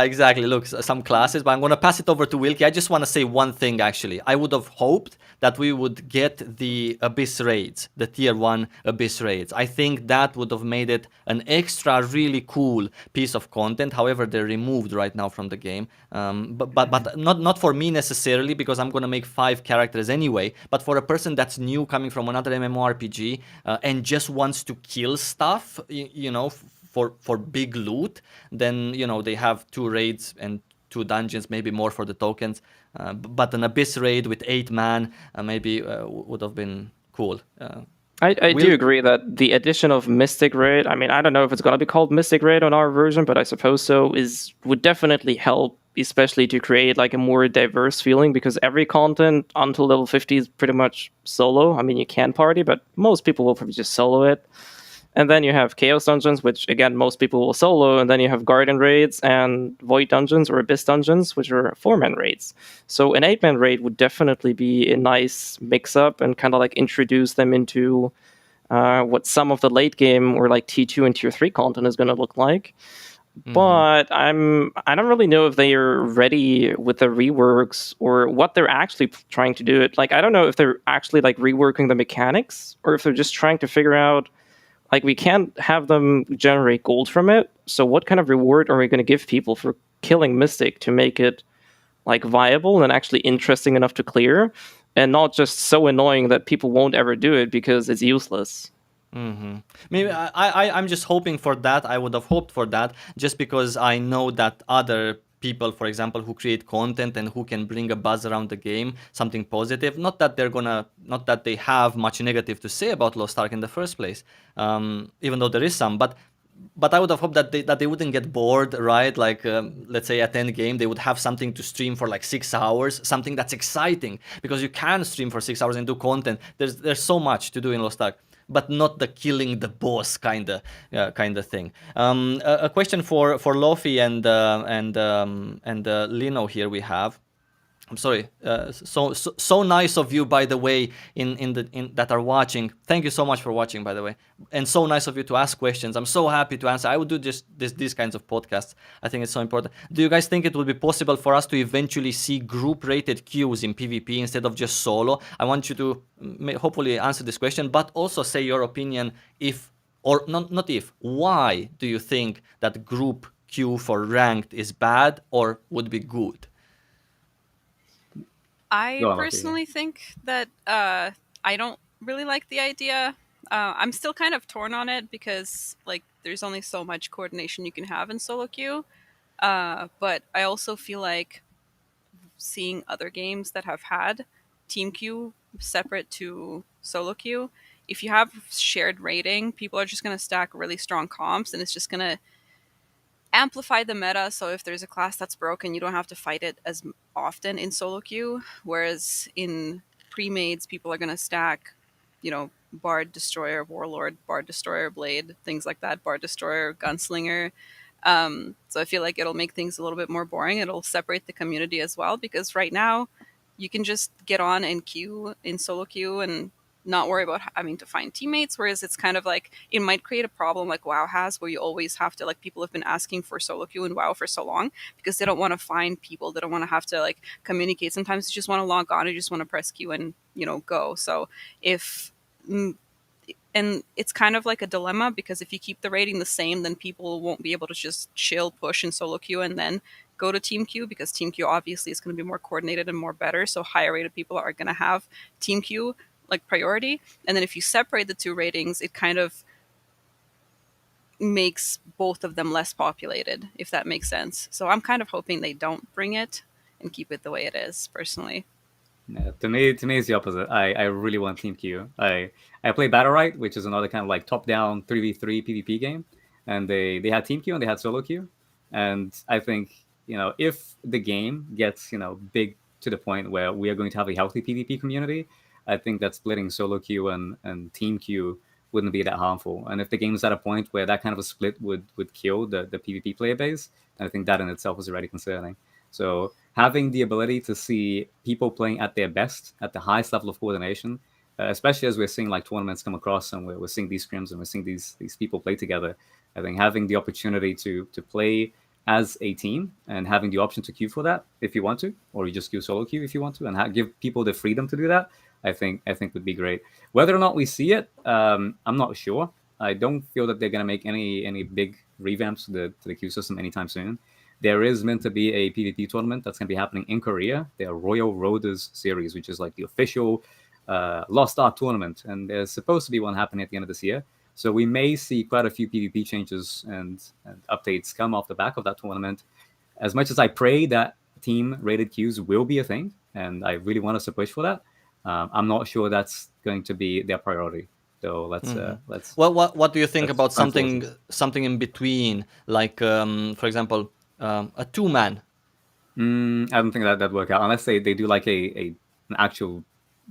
exactly. Look, some classes, but I'm gonna pass it over to Wilky. I just want to say one thing. Actually, I would have hoped that we would get the Abyss raids, the tier 1 Abyss raids. I think that would have made it an extra really cool piece of content. However, they're removed right now from the game. But not for me necessarily, because I'm gonna make 5 characters anyway. But for a person that's new, coming from another MMORPG, and just wants to kill stuff, you know, for big loot, then they have 2 raids and 2 dungeons, maybe more for the tokens. But an Abyss raid with 8 man maybe would have been cool. I do agree that the addition of Mystic Raid, I don't know if it's going to be called Mystic Raid on our version, but I suppose so, would definitely help, especially to create like a more diverse feeling, because every content until level 50 is pretty much solo. You can party, but most people will probably just solo it. And then you have Chaos Dungeons, which, again, most people will solo. And then you have Garden Raids and Void Dungeons or Abyss Dungeons, which are 4-man raids. So an 8-man raid would definitely be a nice mix-up and kind of like introduce them into what some of the late game or like T2 and Tier 3 content is going to look like. Mm-hmm. But I don't really know if they are ready with the reworks or what they're actually trying to do. Like, I don't know if they're actually like reworking the mechanics, or if they're just trying to figure out, like, we can't have them generate gold from it. So what kind of reward are we going to give people for killing Mystic to make it like viable and actually interesting enough to clear, and not just so annoying that people won't ever do it because it's useless? Mm-hmm. Maybe I'm just hoping for that. I would have hoped for that, just because I know that other people, for example, who create content and who can bring a buzz around the game, something positive. Not that they have much negative to say about Lost Ark in the first place, even though there is some. But I would have hoped that they wouldn't get bored, right? Like, let's say at end game, they would have something to stream for like 6 hours, something that's exciting, because you can stream for 6 hours and do content. There's so much to do in Lost Ark, but not the killing the boss kind of thing. A question for Laufey and Lin-0 here we have. I'm sorry. So nice of you, by the way, in that are watching. Thank you so much for watching, by the way, and so nice of you to ask questions. I'm so happy to answer. I would do these kinds of podcasts. I think it's so important. Do you guys think it would be possible for us to eventually see group-rated queues in PvP instead of just solo? I want you to hopefully answer this question, but also say your opinion. If, or not if, why do you think that group queue for ranked is bad or would be good? I personally think that I don't really like the idea. I'm still kind of torn on it, because like there's only so much coordination you can have in solo queue. But I also feel like seeing other games that have had team queue separate to solo queue, if you have shared rating, people are just going to stack really strong comps, and it's just going to amplify the meta. So if there's a class that's broken, you don't have to fight it as often in solo queue, whereas in pre-mades, people are going to stack Bard, Destroyer, Warlord, Bard, Destroyer, Blade, things like that, Bard, Destroyer, Gunslinger. So I feel like it'll make things a little bit more boring. It'll separate the community as well, because right now you can just get on and queue in solo queue and not worry about having to find teammates, whereas it's kind of like it might create a problem like WoW has, where you always have to, like, people have been asking for solo queue in WoW for so long because they don't want to find people, they don't want to have to like communicate. Sometimes you just want to log on, you just want to press queue and go. So if and it's kind of like a dilemma, because if you keep the rating the same, then people won't be able to just chill push in solo queue and then go to team queue, because team queue obviously is going to be more coordinated and more better, so higher rated people are going to have team queue like priority. And then if you separate the two ratings, it kind of makes both of them less populated, if that makes sense. So I'm kind of hoping they don't bring it and keep it the way it is, personally. Yeah, to me, it's the opposite. I really want Team Q. I play Battle Right, which is another kind of like top-down 3v3 PvP game, and they had Team Q and they had Solo Q, and I think if the game gets big to the point where we are going to have a healthy PvP community, I think that splitting Solo Q and Team Q wouldn't be that harmful. And if the game is at a point where that kind of a split would kill the PvP player base, then I think that in itself is already concerning. So having the ability to see people playing at their best, at the highest level of coordination, especially as we're seeing like tournaments come across and we're seeing these scrims and we're seeing these people play together, I think having the opportunity to play as a team and having the option to queue for that if you want to, or you just queue solo queue if you want to, and give people the freedom to do that, I think would be great. Whether or not we see it, I'm not sure. I don't feel that they're going to make any big revamps to the queue system anytime soon. There is meant to be a PvP tournament that's going to be happening in Korea. The Royal Roaders series, which is like the official Lost Ark tournament, and there's supposed to be one happening at the end of this year. So we may see quite a few PvP changes and updates come off the back of that tournament. As much as I pray that team-rated queues will be a thing, and I really want us to push for that, I'm not sure that's going to be their priority. So let's. Well, what do you think about something in between, like for example, a 2-man? I don't think that'd work out unless they do like an actual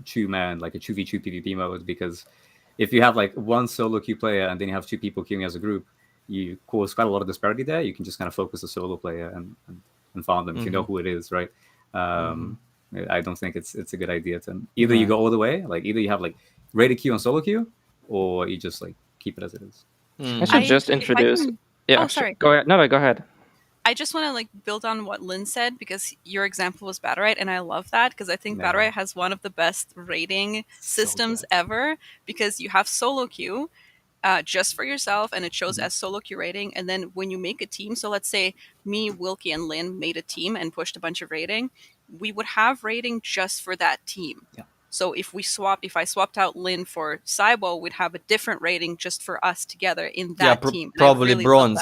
2-man, like a 2v2 PvP mode. Because if you have like one solo queue player and then you have 2 people queuing as a group, you cause quite a lot of disparity there. You can just kind of focus the solo player and farm them if you know who it is, right? I don't think it's a good idea to either you go all the way, like either you have like rated queue and solo queue, or you just like keep it as it is. I should just introduce. Sorry. Go ahead. No, go ahead. I just want to like build on what Lin said, because your example was Batarite, and I love that because I think Batarite has one of the best rating systems ever, because you have solo queue just for yourself, and it shows as solo queue rating. And then when you make a team, so let's say me, Wilky, and Lin made a team and pushed a bunch of rating, we would have rating just for that team. Yeah. So if I swapped out Lin for Cybo, we'd have a different rating just for us together in that team. And probably really bronze.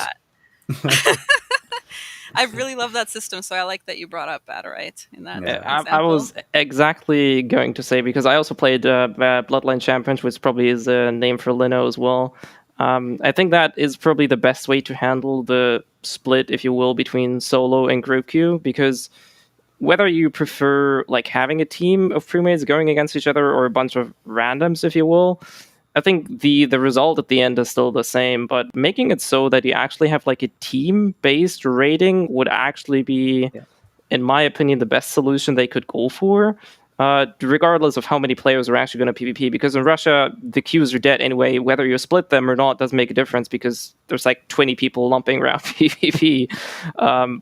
I really love that system, so I like that you brought up Batarite in that example. I was exactly going to say, because I also played Bloodline Champions, which probably is a name for Lin-0 as well. I think that is probably the best way to handle the split, if you will, between solo and group queue, because whether you prefer like having a team of crewmates going against each other or a bunch of randoms, if you will, I think the result at the end is still the same, but making it so that you actually have like a team-based rating would actually be, in my opinion, the best solution they could go for, regardless of how many players are actually going to PvP. Because in Russia, the queues are dead anyway. Whether you split them or not doesn't make a difference, because there's like 20 people lumping around PvP.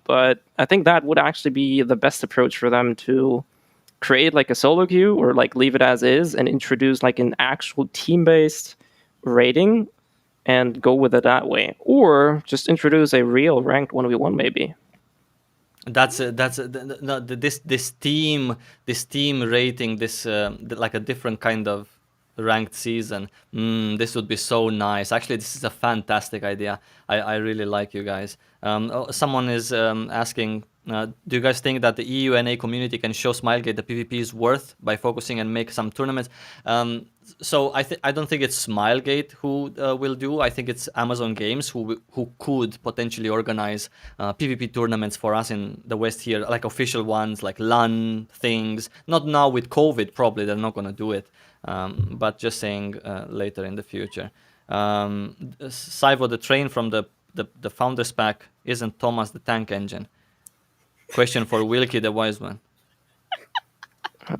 But I think that would actually be the best approach for them to create like a solo queue, or like leave it as is and introduce like an actual team-based rating and go with it that way, or just introduce a real ranked 1v1 maybe. This team rating, this like a different kind of ranked season. This would be so nice. Actually, this is a fantastic idea. I really like you guys. Someone is asking Do you guys think that the EU NA community can show Smilegate the PvP is worth by focusing and make some tournaments? So I don't think it's Smilegate who will do. I think it's Amazon Games who could potentially organize PvP tournaments for us in the West here, like official ones, like LAN things. Not now with COVID, probably they're not going to do it, but just saying later in the future. Saivo, the train from the Founders Pack isn't Thomas the Tank Engine. Question for Wilky the Wise One.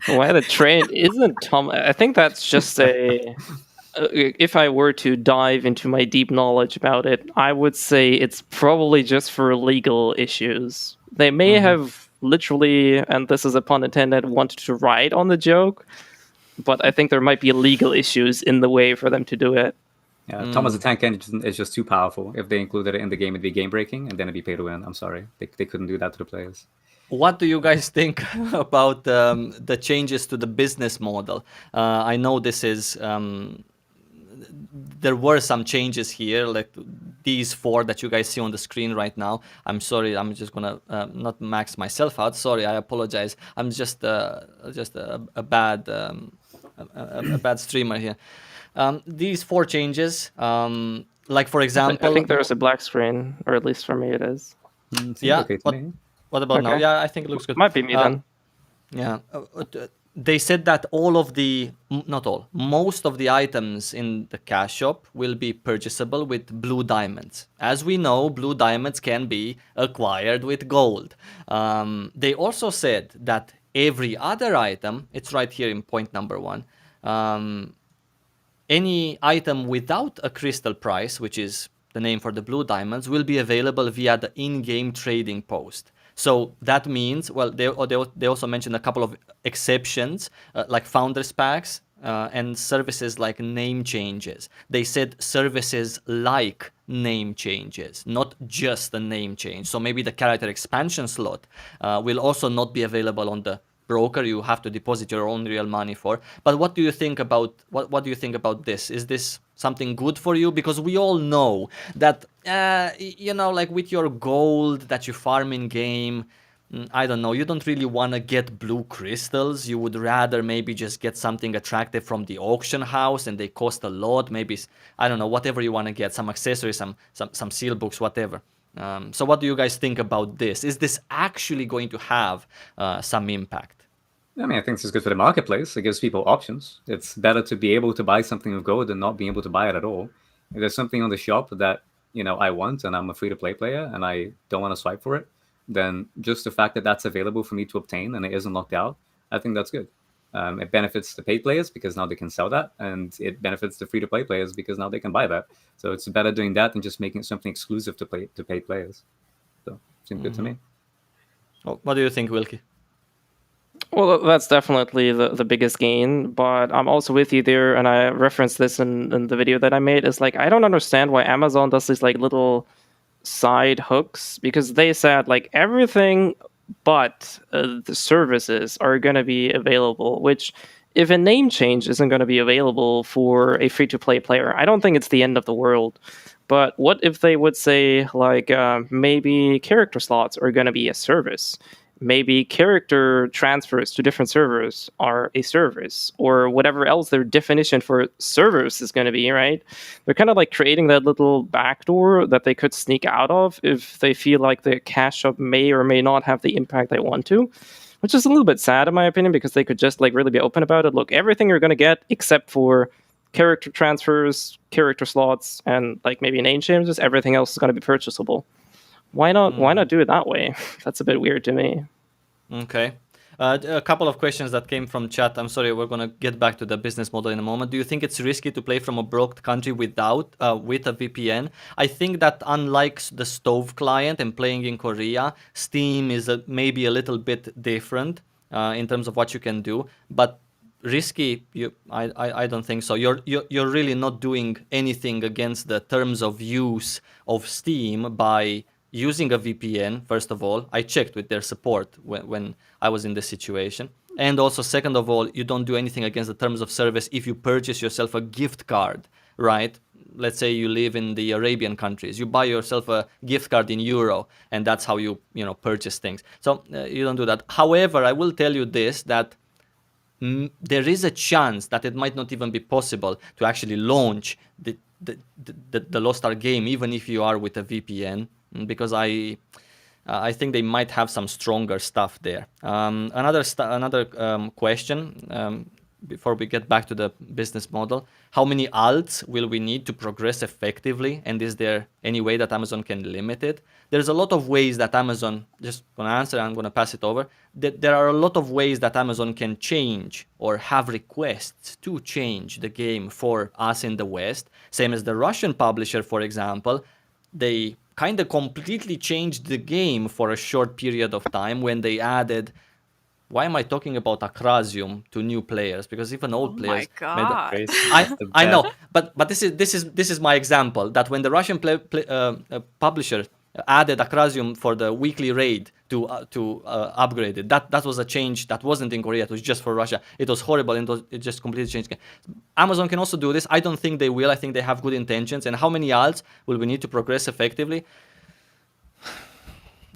Why the train isn't Tom? I think that's just a. If I were to dive into my deep knowledge about it, I would say it's probably just for legal issues. They may have literally, and this is a pun intended, wanted to ride on the joke, but I think there might be legal issues in the way for them to do it. Yeah, Thomas the Tank Engine is just too powerful. If they included it in the game, it'd be game breaking, and then it'd be pay to win. I'm sorry, they couldn't do that to the players. What do you guys think about the changes to the business model? I know this is there were some changes here, like these 4 that you guys see on the screen right now. I'm sorry, I'm just gonna not max myself out. Sorry, I apologize. I'm just a bad a bad streamer here. These 4 changes, like for example, I think there's a black screen, or at least for me it is. Yeah. Okay what about now? Yeah, I think it looks good. Might be me then. Yeah. They said that most of the items in the cash shop will be purchasable with blue diamonds. As we know, blue diamonds can be acquired with gold. They also said that every other item, it's right here in point number 1, any item without a crystal price, which is the name for the blue diamonds, will be available via the in-game trading post. So that means, well, they also mentioned a couple of exceptions, like Founders Packs and services like name changes. They said services like name changes, not just a name change. So maybe the character expansion slot will also not be available on the broker. You have to deposit your own real money for. But what do you think about what do you think about this? Is this something good for you? Because we all know that like with your gold that you farm in game, I don't know, you don't really want to get blue crystals. You would rather maybe just get something attractive from the auction house, and they cost a lot. Maybe, I don't know, whatever you want to get, some accessories, some seal books, whatever. So what do you guys think about this? Is this actually going to have some impact? I mean, I think this is good for the marketplace. It gives people options. It's better to be able to buy something with gold than not being able to buy it at all. If there's something on the shop that, I want and I'm a free-to-play player and I don't want to swipe for it, then just the fact that that's available for me to obtain and it isn't locked out, I think that's good. It benefits the paid players because now they can sell that, and it benefits the free-to-play players because now they can buy that. So it's better doing that than just making it something exclusive to paid players. So it seems good to me. Oh, what do you think, Wilky? Well, that's definitely the biggest gain, but I'm also with you there, and I referenced this in the video that I made. It's like, I don't understand why Amazon does these like little side hooks, because they said like everything but the services are going to be available, which if a name change isn't going to be available for a free-to-play player, I don't think it's the end of the world. But what if they would say like maybe character slots are going to be a service? Maybe character transfers to different servers are a service, or whatever else their definition for servers is going to be, right? They're kind of like creating that little backdoor that they could sneak out of if they feel like the cash shop may or may not have the impact they want to, which is a little bit sad in my opinion, because they could just like really be open about it. Look, everything you're going to get except for character transfers, character slots, and like maybe name changes, everything else is going to be purchasable. Why not do it that way? That's a bit weird to me. Okay. A couple of questions that came from chat. I'm sorry, we're going to get back to the business model in a moment. Do you think it's risky to play from a broke country with a VPN? I think that unlike the Stove client and playing in Korea, Steam is maybe a little bit different in terms of what you can do. But risky, I don't think so. You're really not doing anything against the terms of use of Steam by using a VPN. First of all, I checked with their support when I was in this situation. And also, second of all, you don't do anything against the terms of service if you purchase yourself a gift card, right? let's say you live in the Arabian countries, you buy yourself a gift card in euro, and that's how you purchase things. So you don't do that. However, I will tell you this, that there is a chance that it might not even be possible to actually launch the Lost Ark game, even if you are with a VPN, because I think they might have some stronger stuff there. Another question, before we get back to the business model: how many alts will we need to progress effectively, and is there any way that Amazon can limit it? There's a lot of ways that Amazon, just gonna answer, I'm gonna pass it over. There are a lot of ways that Amazon can change or have requests to change the game for us in the West. Same as the Russian publisher, for example. They kind of completely changed the game for a short period of time when they added, why am I talking about Acrasium to new players? Because even old players. Oh my god! I know, but this is my example, that when the Russian publisher added Acrasium for the weekly raid to upgrade it, that was a change that wasn't in Korea. It was just for Russia. It was horrible, and it just completely changed. Amazon can also do this. I don't think they will. I think they have good intentions. And how many alts will we need to progress effectively?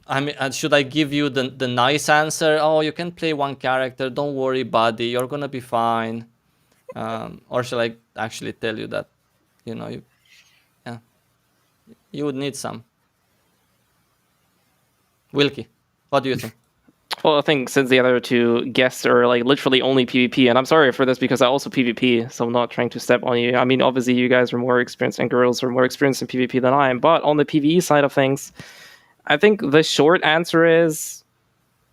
I mean, should I give you the nice answer? Oh, you can play one character. Don't worry, buddy. You're gonna be fine. Or shall I actually tell you that, you would need some. Wilky, what do you think? Well, I think since the other two guests are like literally only PvP, and I'm sorry for this because I also PvP, so I'm not trying to step on you. I mean, obviously you guys are more experienced, and girls are more experienced in PvP than I am, but on the PvE side of things, I think the short answer is,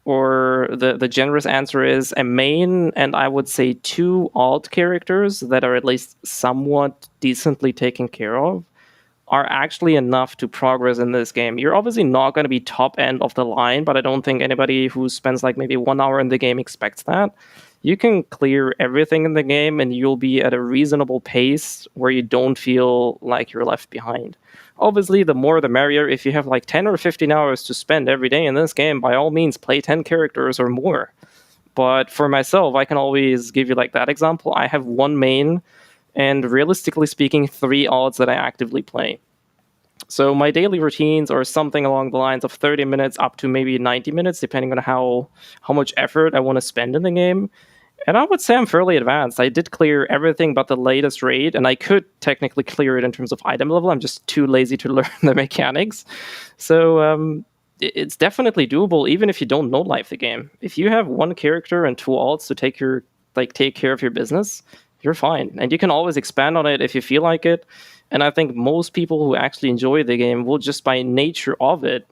or the generous answer is, a main and I would say 2 alt characters that are at least somewhat decently taken care of are actually enough to progress in this game. You're obviously not going to be top end of the line, but I don't think anybody who spends like maybe 1 hour in the game expects that. You can clear everything in the game and you'll be at a reasonable pace where you don't feel like you're left behind. Obviously, the more the merrier. If you have like 10 or 15 hours to spend every day in this game, by all means, play 10 characters or more. But for myself, I can always give you like that example. I have 1 main and realistically speaking, 3 alts that I actively play. So my daily routines are something along the lines of 30 minutes up to maybe 90 minutes, depending on how much effort I want to spend in the game. And I would say I'm fairly advanced. I did clear everything but the latest raid, and I could technically clear it in terms of item level. I'm just too lazy to learn the mechanics. So it's definitely doable, even if you don't know life the game. If you have 1 character and 2 alts to take care of your business, you're fine. And you can always expand on it if you feel like it. And I think most people who actually enjoy the game will just by nature of it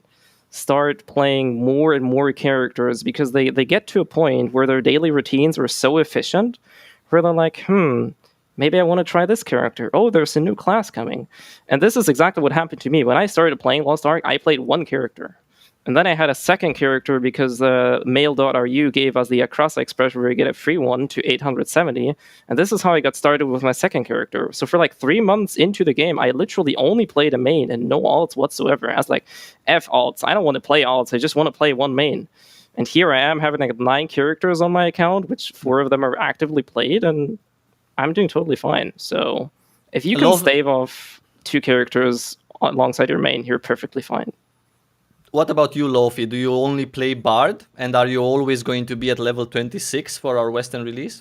start playing more and more characters, because they get to a point where their daily routines are so efficient where they're like, maybe I want to try this character. Oh, there's a new class coming. And this is exactly what happened to me. When I started playing Lost Ark, I played 1 character. And then I had a second character because mail.ru gave us the Akrasa expression where you get a free one to 870. And this is how I got started with my second character. So for like 3 months into the game, I literally only played a main and no alts whatsoever. I was like, F alts. I don't want to play alts. I just want to play 1 main. And here I am having like 9 characters on my account, which 4 of them are actively played. And I'm doing totally fine. So if you can stave off 2 characters alongside your main, you're perfectly fine. What about you, Laufey? Do you only play Bard? And are you always going to be at level 26 for our Western release?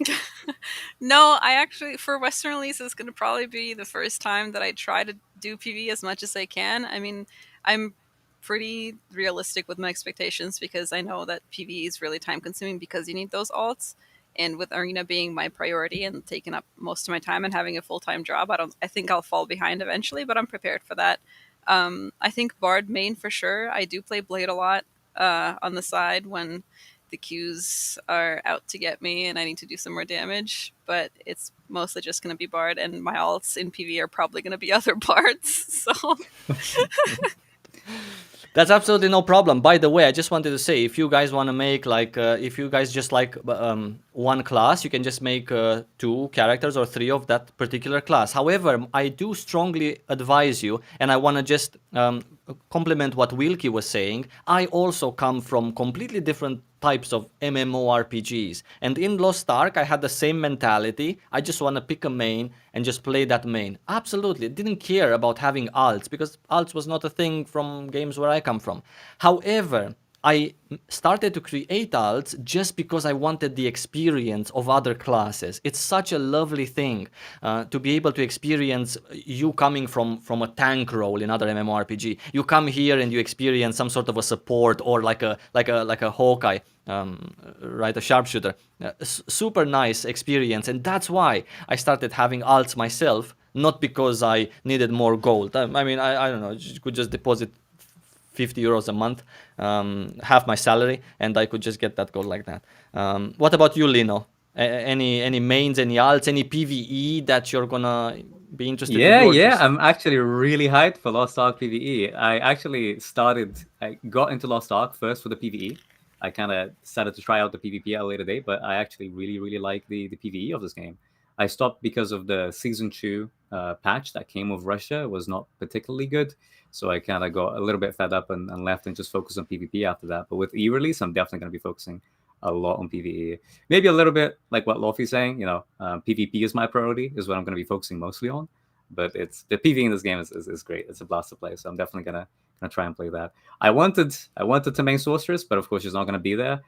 No, I actually, for Western release, it's going to probably be the first time that I try to do PvE as much as I can. I mean, I'm pretty realistic with my expectations because I know that PvE is really time consuming because you need those alts. And with Arena being my priority and taking up most of my time and having a full-time job, I think I'll fall behind eventually, but I'm prepared for that. I think Bard main for sure. I do play Blade a lot on the side when the Qs are out to get me and I need to do some more damage, but it's mostly just going to be Bard, and my alts in PvE are probably going to be other Bards, so... That's absolutely no problem. By the way, I just wanted to say, if you guys want to make like, if you guys just like 1 class, you can just make 2 characters or 3 of that particular class. However, I do strongly advise you, and I want to just complement what Wilky was saying, I also come from completely different types of MMORPGs. And in Lost Ark, I had the same mentality. I just want to pick a main and just play that main. Absolutely. Didn't care about having alts, because alts was not a thing from games where I come from. However, I started to create alts just because I wanted the experience of other classes. It's such a lovely thing to be able to experience you coming from a tank role in other MMORPG. You come here and you experience some sort of a support, or like a Hawkeye, right, a sharpshooter. Super nice experience, and that's why I started having alts myself. Not because I needed more gold. I mean, I don't know. You could just deposit 50 euros a month, half my salary, and I could just get that gold like that. What about you, Lin-0? Any mains, any alts, any PvE that you're gonna be interested in? Yeah, I'm actually really hyped for Lost Ark PvE. I got into Lost Ark first for the PvE. I kind of started to try out the PvP at a later date, but I actually really like the PvE of this game. I stopped because of the Season 2 patch that came with Russia. It was not particularly good. So I kind of got a little bit fed up and left and just focused on PvP after that. But with E-Release, I'm definitely going to be focusing a lot on PvE. Maybe a little bit like what Laufie's saying, PvP is my priority, is what I'm going to be focusing mostly on. But it's the PvE in this game is great. It's a blast to play. So I'm definitely gonna try and play that. I wanted to main Sorceress, but of course she's not going to be there.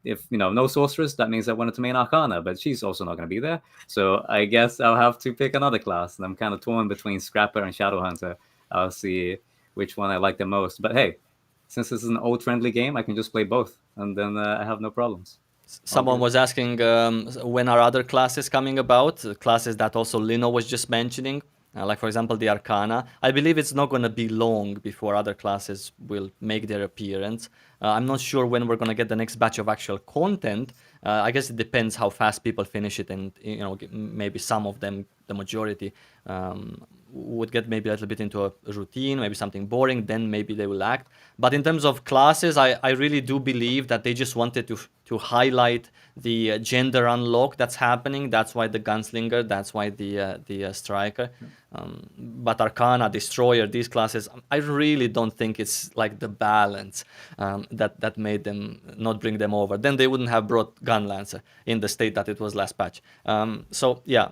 If no Sorceress, that means I wanted to main Arcana, but she's also not going to be there. So I guess I'll have to pick another class, and I'm kind of torn between Scrapper and Shadowhunter. I'll see which one I like the most. But hey, since this is an old-friendly game, I can just play both, and then I have no problems. Someone was asking when are other classes coming about, classes that also Lin-0 was just mentioning, like for example the Arcana. I believe it's not going to be long before other classes will make their appearance. I'm not sure when we're going to get the next batch of actual content. I guess it depends how fast people finish it, and maybe some of them, the majority, would get maybe a little bit into a routine, maybe something boring, then maybe they will act. But in terms of classes, I really do believe that they just wanted to highlight the gender unlock that's happening. That's why the Gunslinger, that's why the Striker. But Arcana, Destroyer, these classes, I really don't think it's like the balance that made them not bring them over. Then they wouldn't have brought Gunlancer in the state that it was last patch. So yeah,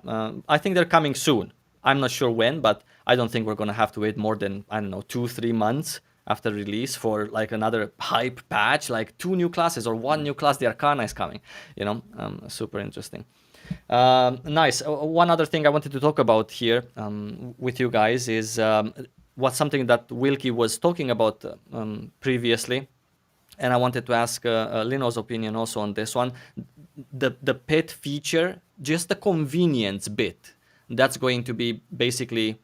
I think they're coming soon. I'm not sure when, but I don't think we're going to have to wait more than, 2-3 months after release for like another hype patch, like 2 new classes or 1 new class. The Arcana is coming, super interesting. Nice. One other thing I wanted to talk about here with you guys is what's something that Wilky was talking about previously, and I wanted to ask Lin-0's opinion also on this one. The pet feature, just the convenience bit, that's going to be basically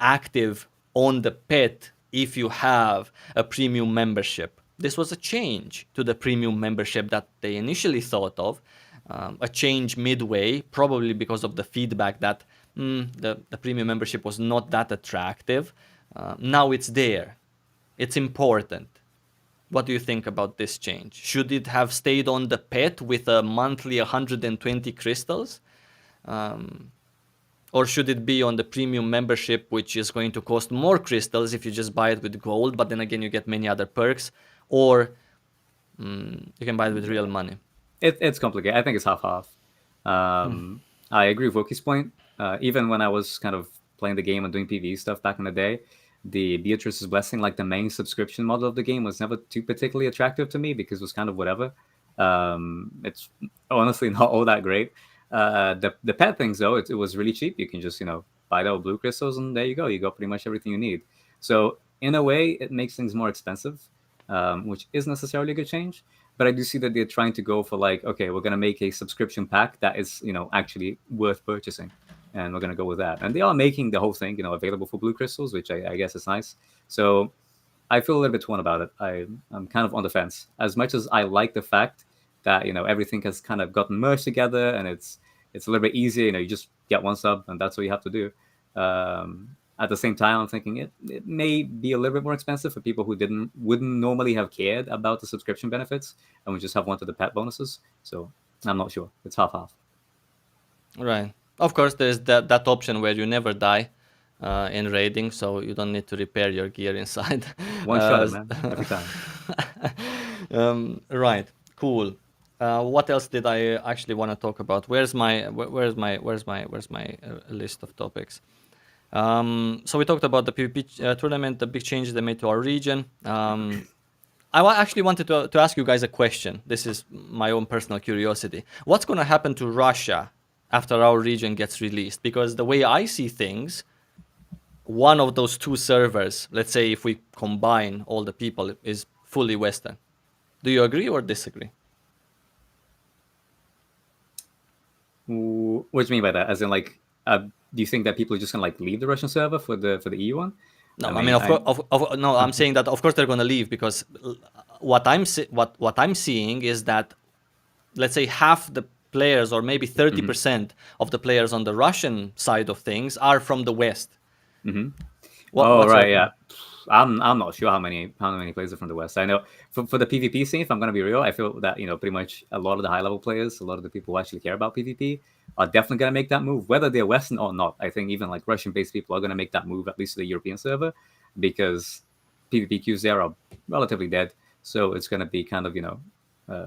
active on the pet if you have a premium membership. This was a change to the premium membership that they initially thought of, a change midway, probably because of the feedback that the premium membership was not that attractive. Now it's there. It's important. What do you think about this change? Should it have stayed on the pet with a monthly 120 crystals? Or should it be on the premium membership, which is going to cost more crystals if you just buy it with gold, but then again you get many other perks, or you can buy it with real money? It's complicated. I think it's half-half. I agree with Wilky's point. Even when I was kind of playing the game and doing PvE stuff back in the day, the Beatrice's Blessing, like the main subscription model of the game, was never too particularly attractive to me because it was kind of whatever. It's honestly not all that great. The pet things, though, it was really cheap. You can just, buy the blue crystals, and there you go. You got pretty much everything you need. So in a way, it makes things more expensive, which is necessarily a good change. But I do see that they're trying to go for like, okay, we're going to make a subscription pack that is, actually worth purchasing. And we're going to go with that. And they are making the whole thing, available for blue crystals, which I guess is nice. So I feel a little bit torn about it. I'm kind of on the fence. As much as I like the fact that, everything has kind of gotten merged together and it's a little bit easier, you just get one sub and that's what you have to do. At the same time, I'm thinking it may be a little bit more expensive for people who wouldn't normally have cared about the subscription benefits and would just have wanted the pet bonuses. So I'm not sure. It's half-half. Right. Of course, there's that option where you never die. in raiding, so you don't need to repair your gear inside. One shot, man, every time. Right, cool. What else did I actually want to talk about? Where's my list of topics? So we talked about the PvP tournament, the big changes they made to our region. I actually wanted to ask you guys a question. This is my own personal curiosity. What's going to happen to Russia after our region gets released? Because the way I see things, one of those two servers, let's say if we combine all the people, is fully Western. Do you agree or disagree? What do you mean by that? As in, like, do you think that people are just gonna like leave the Russian server for the EU one? No, I'm saying that of course they're gonna leave, because what I'm seeing is that, let's say, half the players, or maybe 30% of the players on the Russian side of things are from the West. Right, yeah. I'm not sure how many players are from the West. I know for the PvP scene, if I'm gonna be real, I feel that pretty much a lot of the high level players, a lot of the people who actually care about PvP, are definitely gonna make that move, whether they're Western or not. I think even like Russian based people are gonna make that move, at least to the European server, because PvP queues there are relatively dead. So it's gonna be kind of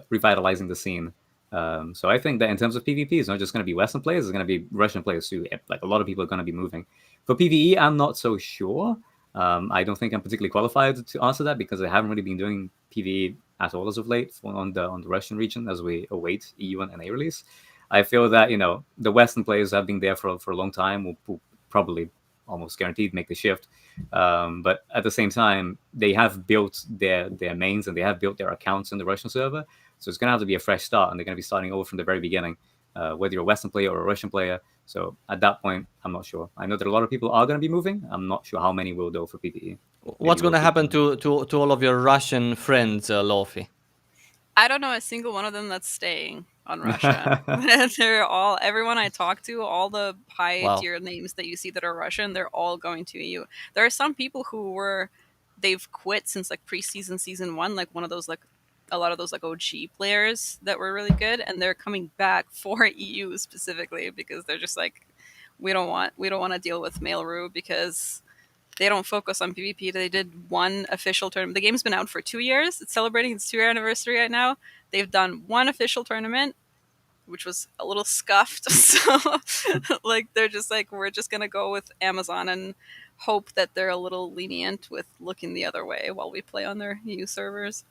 revitalizing the scene. So I think that in terms of PvP, it's not just going to be Western players, it's going to be Russian players too. Like, a lot of people are going to be moving. For PvE, I'm not so sure. I don't think I'm particularly qualified to answer that, because I haven't really been doing PvE at all as of late on the Russian region as we await EU and NA release. I feel that the Western players have been there for a long time, will probably almost guaranteed make the shift. But at the same time, they have built their mains and they have built their accounts in the Russian server. So it's going to have to be a fresh start, and they're going to be starting over from the very beginning, whether you're a Western player or a Russian player. So at that point, I'm not sure. I know that a lot of people are going to be moving. I'm not sure how many will, though, for PvE. What's going to happen to all of your Russian friends, Laufie? I don't know a single one of them that's staying on Russia. They're all, everyone I talk to, all the high tier names that you see that are Russian, they're all going to EU. There are some people they've quit since like preseason season 1, like one of those like a lot of those like OG players that were really good, and they're coming back for EU specifically because they're just like, we don't want to deal with Mail.ru because they don't focus on PvP. They did one official tournament. The game's been out for 2 years. It's celebrating its 2-year anniversary right now. They've done one official tournament, which was a little scuffed. So like, they're just like, we're just going to go with Amazon and hope that they're a little lenient with looking the other way while we play on their EU servers.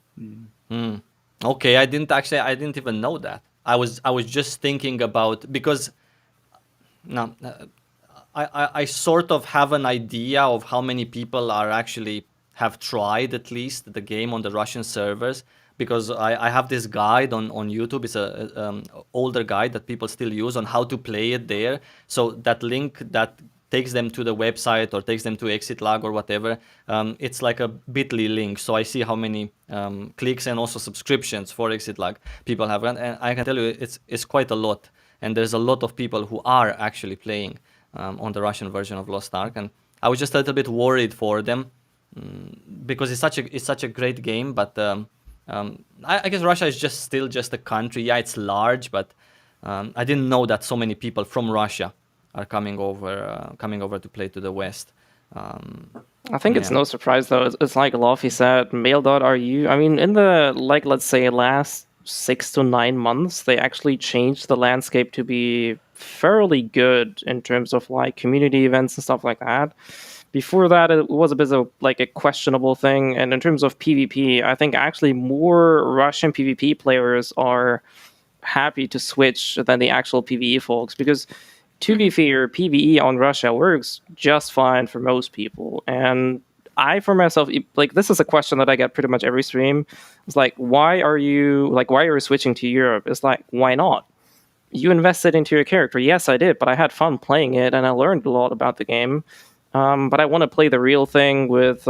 Okay, I didn't even know that. I was just thinking about, because I sort of have an idea of how many people have tried at least the game on the Russian servers, because I have this guide on YouTube. It's a older guide that people still use on how to play it there. So that link that takes them to the website or takes them to ExitLag or whatever, it's like a bit.ly link. So I see how many clicks and also subscriptions for ExitLag people have. And I can tell you it's quite a lot. And there's a lot of people who are actually playing on the Russian version of Lost Ark. And I was just a little bit worried for them, because it's such a great game. But I guess Russia is still just a country. Yeah, it's large, but I didn't know that so many people from Russia are coming over to play to the West. I think it's no surprise, though. It's like Laufey said, mail.ru. I mean, in the, like, let's say last 6 to 9 months, they actually changed the landscape to be fairly good in terms of like community events and stuff like that. Before that, it was a bit of like a questionable thing. And in terms of PvP, I think actually more Russian PvP players are happy to switch than the actual PvE folks, because to be fair, PvE on Russia works just fine for most people. And I, for myself, like, this is a question that I get pretty much every stream. It's like, why are you switching to Europe? It's like, why not? You invested into your character. Yes, I did, but I had fun playing it and I learned a lot about the game. But I want to play the real thing with,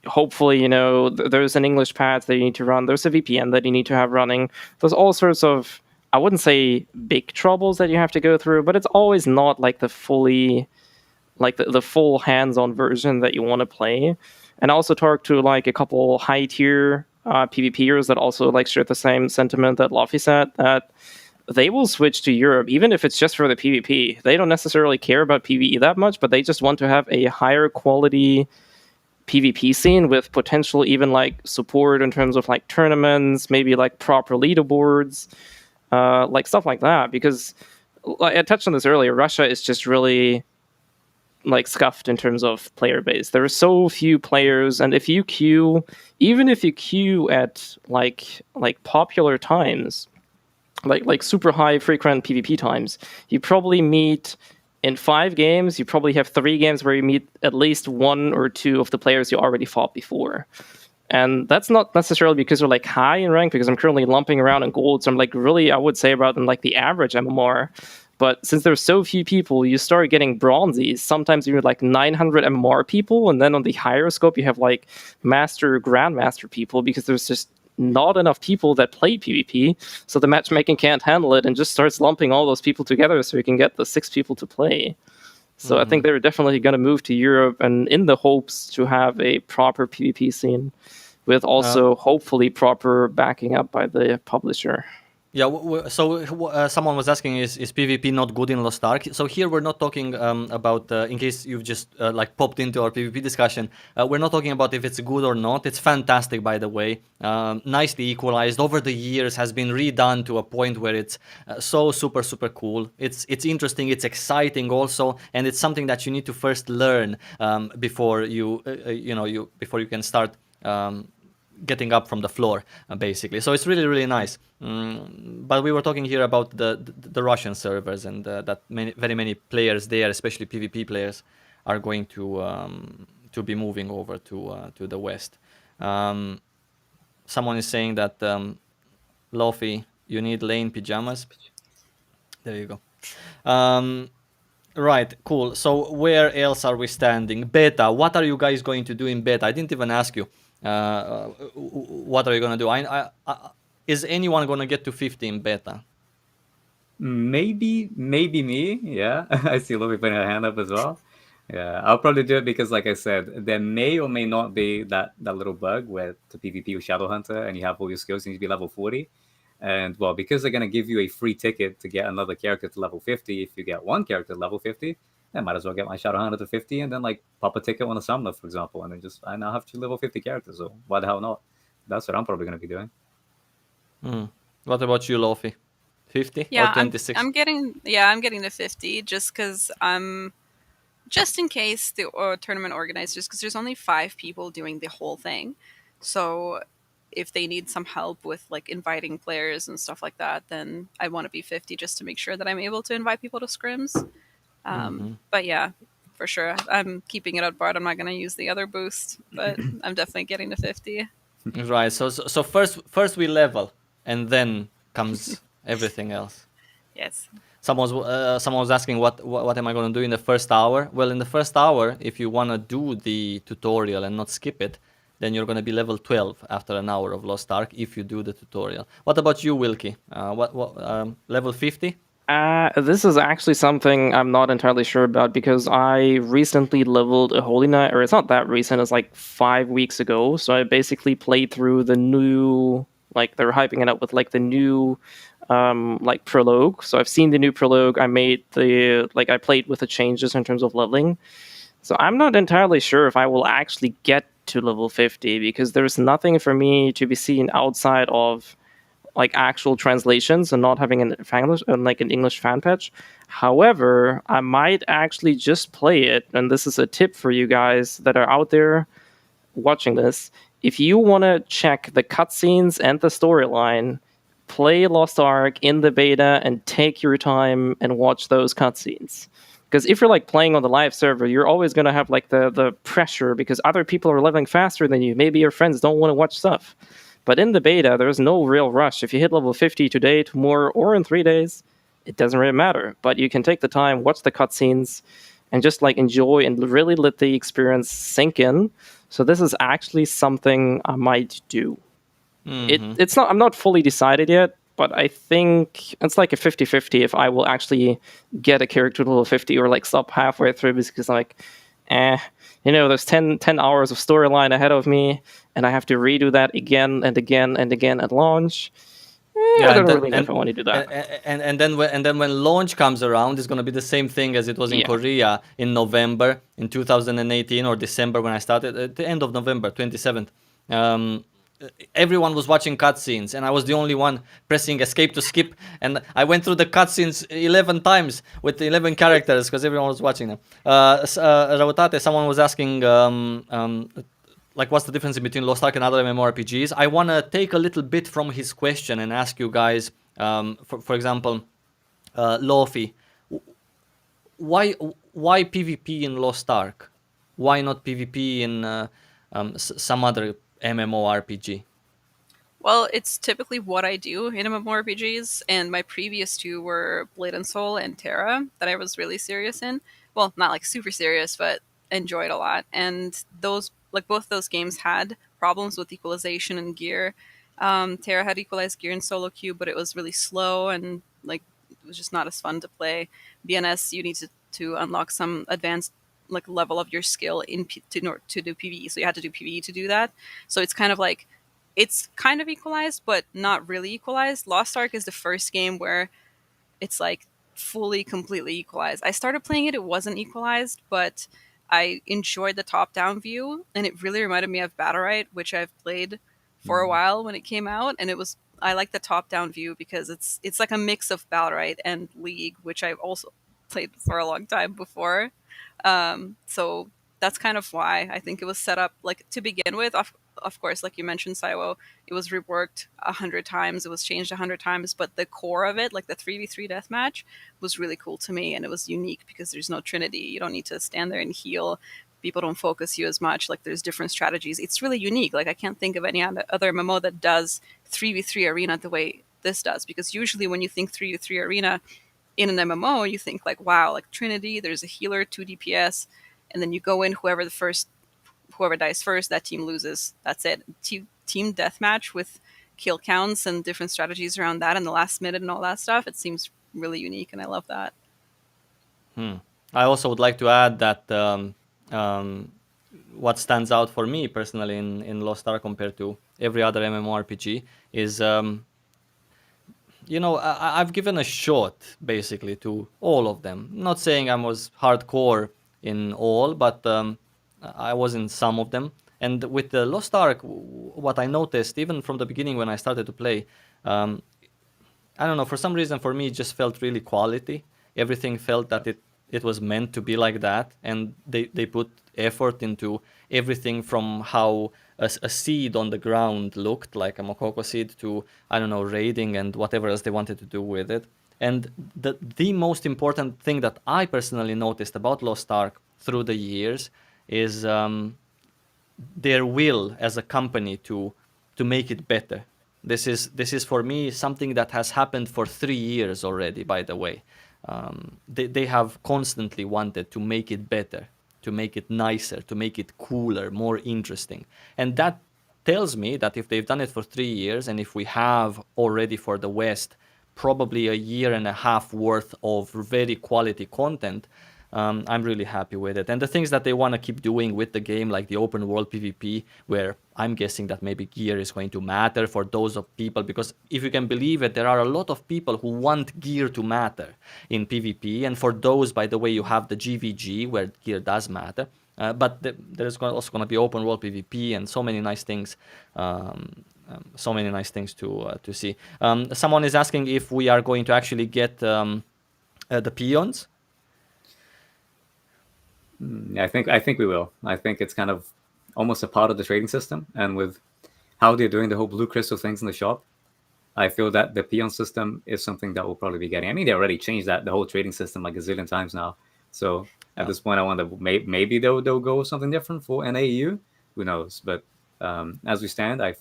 hopefully, there's an English patch that you need to run. There's a VPN that you need to have running. There's all sorts of, I wouldn't say big troubles that you have to go through, but it's always not like the fully, like the full hands-on version that you want to play. And I also talked to like a couple high-tier PvPers that also like shared the same sentiment that Laufey said, that they will switch to Europe, even if it's just for the PvP. They don't necessarily care about PvE that much, but they just want to have a higher quality PvP scene with potential even like support in terms of like tournaments, maybe like proper leaderboards, like stuff like that. Because I touched on this earlier, Russia is just really like scuffed in terms of player base. There are so few players, and if you queue, even if you queue at like popular times, like super high frequent PvP times, you probably meet in 5 games, you probably have 3 games where you meet at least 1 or 2 of the players you already fought before. And that's not necessarily because they're like high in rank, because I'm currently lumping around in gold, so I'm like really, I would say about in like the average MMR. But since there's so few people, you start getting bronzies. Sometimes you're like 900 MMR people, and then on the higher scope, you have like master, grandmaster people, because there's just not enough people that play PvP, so the matchmaking can't handle it and just starts lumping all those people together so you can get the 6 people to play. So I think they're definitely going to move to Europe, and in the hopes to have a proper PvP scene with also hopefully proper backing up by the publisher. Yeah, so someone was asking, is PvP not good in Lost Ark? So here we're not talking about, in case you've just like popped into our PvP discussion, we're not talking about if it's good or not. It's fantastic, by the way. Nicely equalized. Over the years has been redone to a point where it's so super cool. It's interesting, it's exciting also, and it's something that you need to first learn before you before you can start getting up from the floor, basically. So it's really nice. But we were talking here about the Russian servers, and that very many players there, especially PvP players, are going to be moving over to the West. Someone is saying that Laufey, you need lane pajamas. There you go. Right, cool. So where else are we standing? Beta. What are you guys going to do in beta? I didn't even ask you. What are you gonna do? Is anyone gonna get to 50 in beta? Maybe me. Yeah, I see Lovey putting her hand up as well. Yeah, I'll probably do it because, like I said, there may or may not be that little bug where to PvP with Shadowhunter and you have all your skills, you need to be level 40. And well, because they're gonna give you a free ticket to get another character to level 50, if you get one character to level 50, I might as well get my Shadowhunter to 50 and then like pop a ticket on a summoner, for example, and then I now have 2 level 50 characters, so why the hell not? That's what I'm probably going to be doing. What about you, Laufey? 50 or 26? I'm getting to 50 just because just in case the tournament organizers, because there's only 5 people doing the whole thing, so if they need some help with like inviting players and stuff like that, then I want to be 50 just to make sure that I'm able to invite people to scrims. But yeah, for sure, I'm keeping it at Bard. I'm not going to use the other boost, but I'm definitely getting to 50. Right. So first we level, and then comes everything else. Yes. Someone was asking what am I going to do in the first hour? Well, in the first hour, if you want to do the tutorial and not skip it, then you're going to be level 12 after an hour of Lost Ark if you do the tutorial. What about you, Wilky? Level 50? This is actually something I'm not entirely sure about, because I recently leveled a Holy Knight, or it's not that recent, it's like 5 weeks ago. So I basically played through the new, like they're hyping it up with like the new like prologue. So I've seen the new prologue. I played with the changes in terms of leveling. So I'm not entirely sure if I will actually get to level 50, because there's nothing for me to be seen outside of like actual translations and not having an English fan patch. However, I might actually just play it, and this is a tip for you guys that are out there watching this. If you want to check the cutscenes and the storyline, play Lost Ark in the beta and take your time and watch those cutscenes. Because if you're like playing on the live server, you're always going to have like the pressure because other people are leveling faster than you. Maybe your friends don't want to watch stuff. But in the beta, there's no real rush. If you hit level 50 today, tomorrow, or in 3 days, it doesn't really matter. But you can take the time, watch the cutscenes, and just like enjoy and really let the experience sink in. So this is actually something I might do. It's not. I'm not fully decided yet, but I think it's like a 50-50 if I will actually get a character to level 50 or like stop halfway through because like, there's 10 hours of storyline ahead of me, and I have to redo that again and again and again at launch. I don't really know if I want to do that. And then when launch comes around, it's going to be the same thing as it was in Korea in November in 2018 or December when I started, at the end of November 27th. Everyone was watching cutscenes, and I was the only one pressing escape to skip. And I went through the cutscenes 11 times with 11 characters because everyone was watching them. Rautate, someone was asking, like, what's the difference between Lost Ark and other MMORPGs? I want to take a little bit from his question and ask you guys, for example, Laufey, why PvP in Lost Ark? Why not PvP in some other MMORPG? Well, it's typically what I do in MMORPGs, and my previous two were Blade and Soul and Terra that I was really serious in. Well, not like super serious, but enjoyed a lot. And those, like both those games, had problems with equalization and gear. Terra had equalized gear in solo queue, but it was really slow and like it was just not as fun to play. BNS, you need to unlock some advanced like level of your skill to do PvE, so you had to do PvE to do that. So it's kind of equalized, but not really equalized. Lost Ark is the first game where it's like fully, completely equalized. I started playing it, it wasn't equalized, but I enjoyed the top-down view, and it really reminded me of Battlerite, which I've played for a while when it came out, and I like the top-down view because it's like a mix of Battlerite and League, which I've also played for a long time before. So that's kind of why I think it was set up like to begin with. Of course, like you mentioned, Saiwo, it was reworked 100 times. It was changed 100 times, but the core of it, like the 3v3 deathmatch, was really cool to me, and it was unique because there's no Trinity. You don't need to stand there and heal. People don't focus you as much. Like there's different strategies. It's really unique. Like I can't think of any other MMO that does 3v3 arena the way this does, because usually when you think 3v3 arena in an MMO, you think like, wow, like Trinity, there's a healer, 2 DPS, and then you go in, whoever dies first, that team loses. That's it. Team deathmatch with kill counts and different strategies around that and the last minute and all that stuff. It seems really unique, and I love that. I also would like to add that what stands out for me personally in Lost Ark compared to every other MMORPG is, I've given a shot basically to all of them. Not saying I was hardcore in all, but I was in some of them. And with the Lost Ark, what I noticed, even from the beginning when I started to play, I don't know, for some reason for me it just felt really quality. Everything felt that it was meant to be like that, and they put effort into everything from how a seed on the ground looked like a Mokoko seed to, I don't know, raiding and whatever else they wanted to do with it. And the most important thing that I personally noticed about Lost Ark through the years is their will as a company to make it better. This is for me something that has happened for 3 years already, by the way. They have constantly wanted to make it better, to make it nicer, to make it cooler, more interesting. And that tells me that if they've done it for 3 years, and if we have already for the West probably a year and a half worth of very quality content, I'm really happy with it. And the things that they want to keep doing with the game, like the open world PvP, where I'm guessing that maybe gear is going to matter for those of people, because if you can believe it, there are a lot of people who want gear to matter in PvP. And for those, by the way, you have the GVG where gear does matter. But there's also going to be open world PvP and so many nice things. So many nice things to see. Someone is asking if we are going to actually get the peons. Yeah, I think we will. I think it's kind of almost a part of the trading system, and with how they're doing the whole blue crystal things in the shop, I feel that the peon system is something that we'll probably be getting. I mean, they already changed the whole trading system like a zillion times now. So at this point, I wonder maybe they'll go with something different for an AU. Who knows? But as we stand, I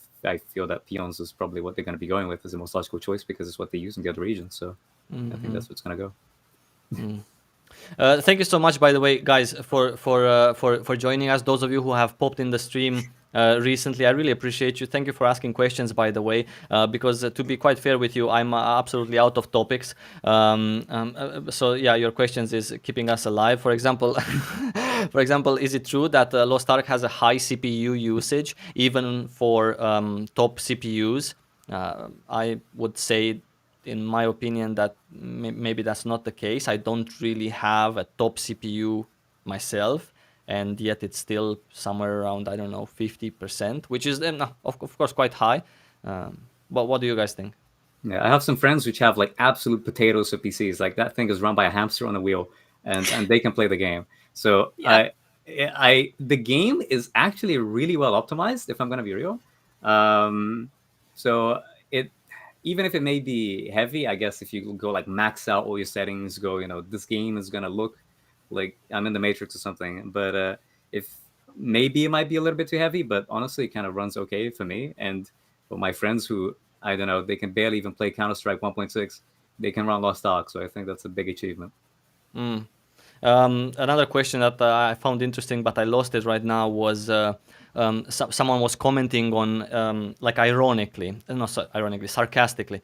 feel that peons is probably what they're going to be going with as the most logical choice, because it's what they use in the other regions. So I think that's what's going to go. Thank you so much, by the way, guys, for joining us. Those of you who have popped in the stream recently, I really appreciate you. Thank you for asking questions, by the way, because to be quite fair with you, I'm absolutely out of topics. So yeah, your questions is keeping us alive. For example, is it true that Lost Ark has a high CPU usage even for top CPUs? I would say, in my opinion, that maybe that's not the case. I don't really have a top CPU myself, and yet it's still somewhere around, I don't know, 50%, which is of course quite high. But what do you guys think? Yeah, I have some friends which have like absolute potatoes of PCs. Like that thing is run by a hamster on a wheel, and they can play the game. So Yeah. the game is actually really well optimized. If I'm gonna be real, so it even if it may be heavy, I guess if you go like max out all your settings, go this game is gonna look like I'm in the Matrix or something. But if maybe it might be a little bit too heavy, but honestly, it kind of runs okay for me and for my friends who I don't know, they can barely even play Counter-Strike 1.6. They can run Lost Ark, so I think that's a big achievement. Another question that I found interesting, but I lost it right now, was someone was commenting on, like sarcastically,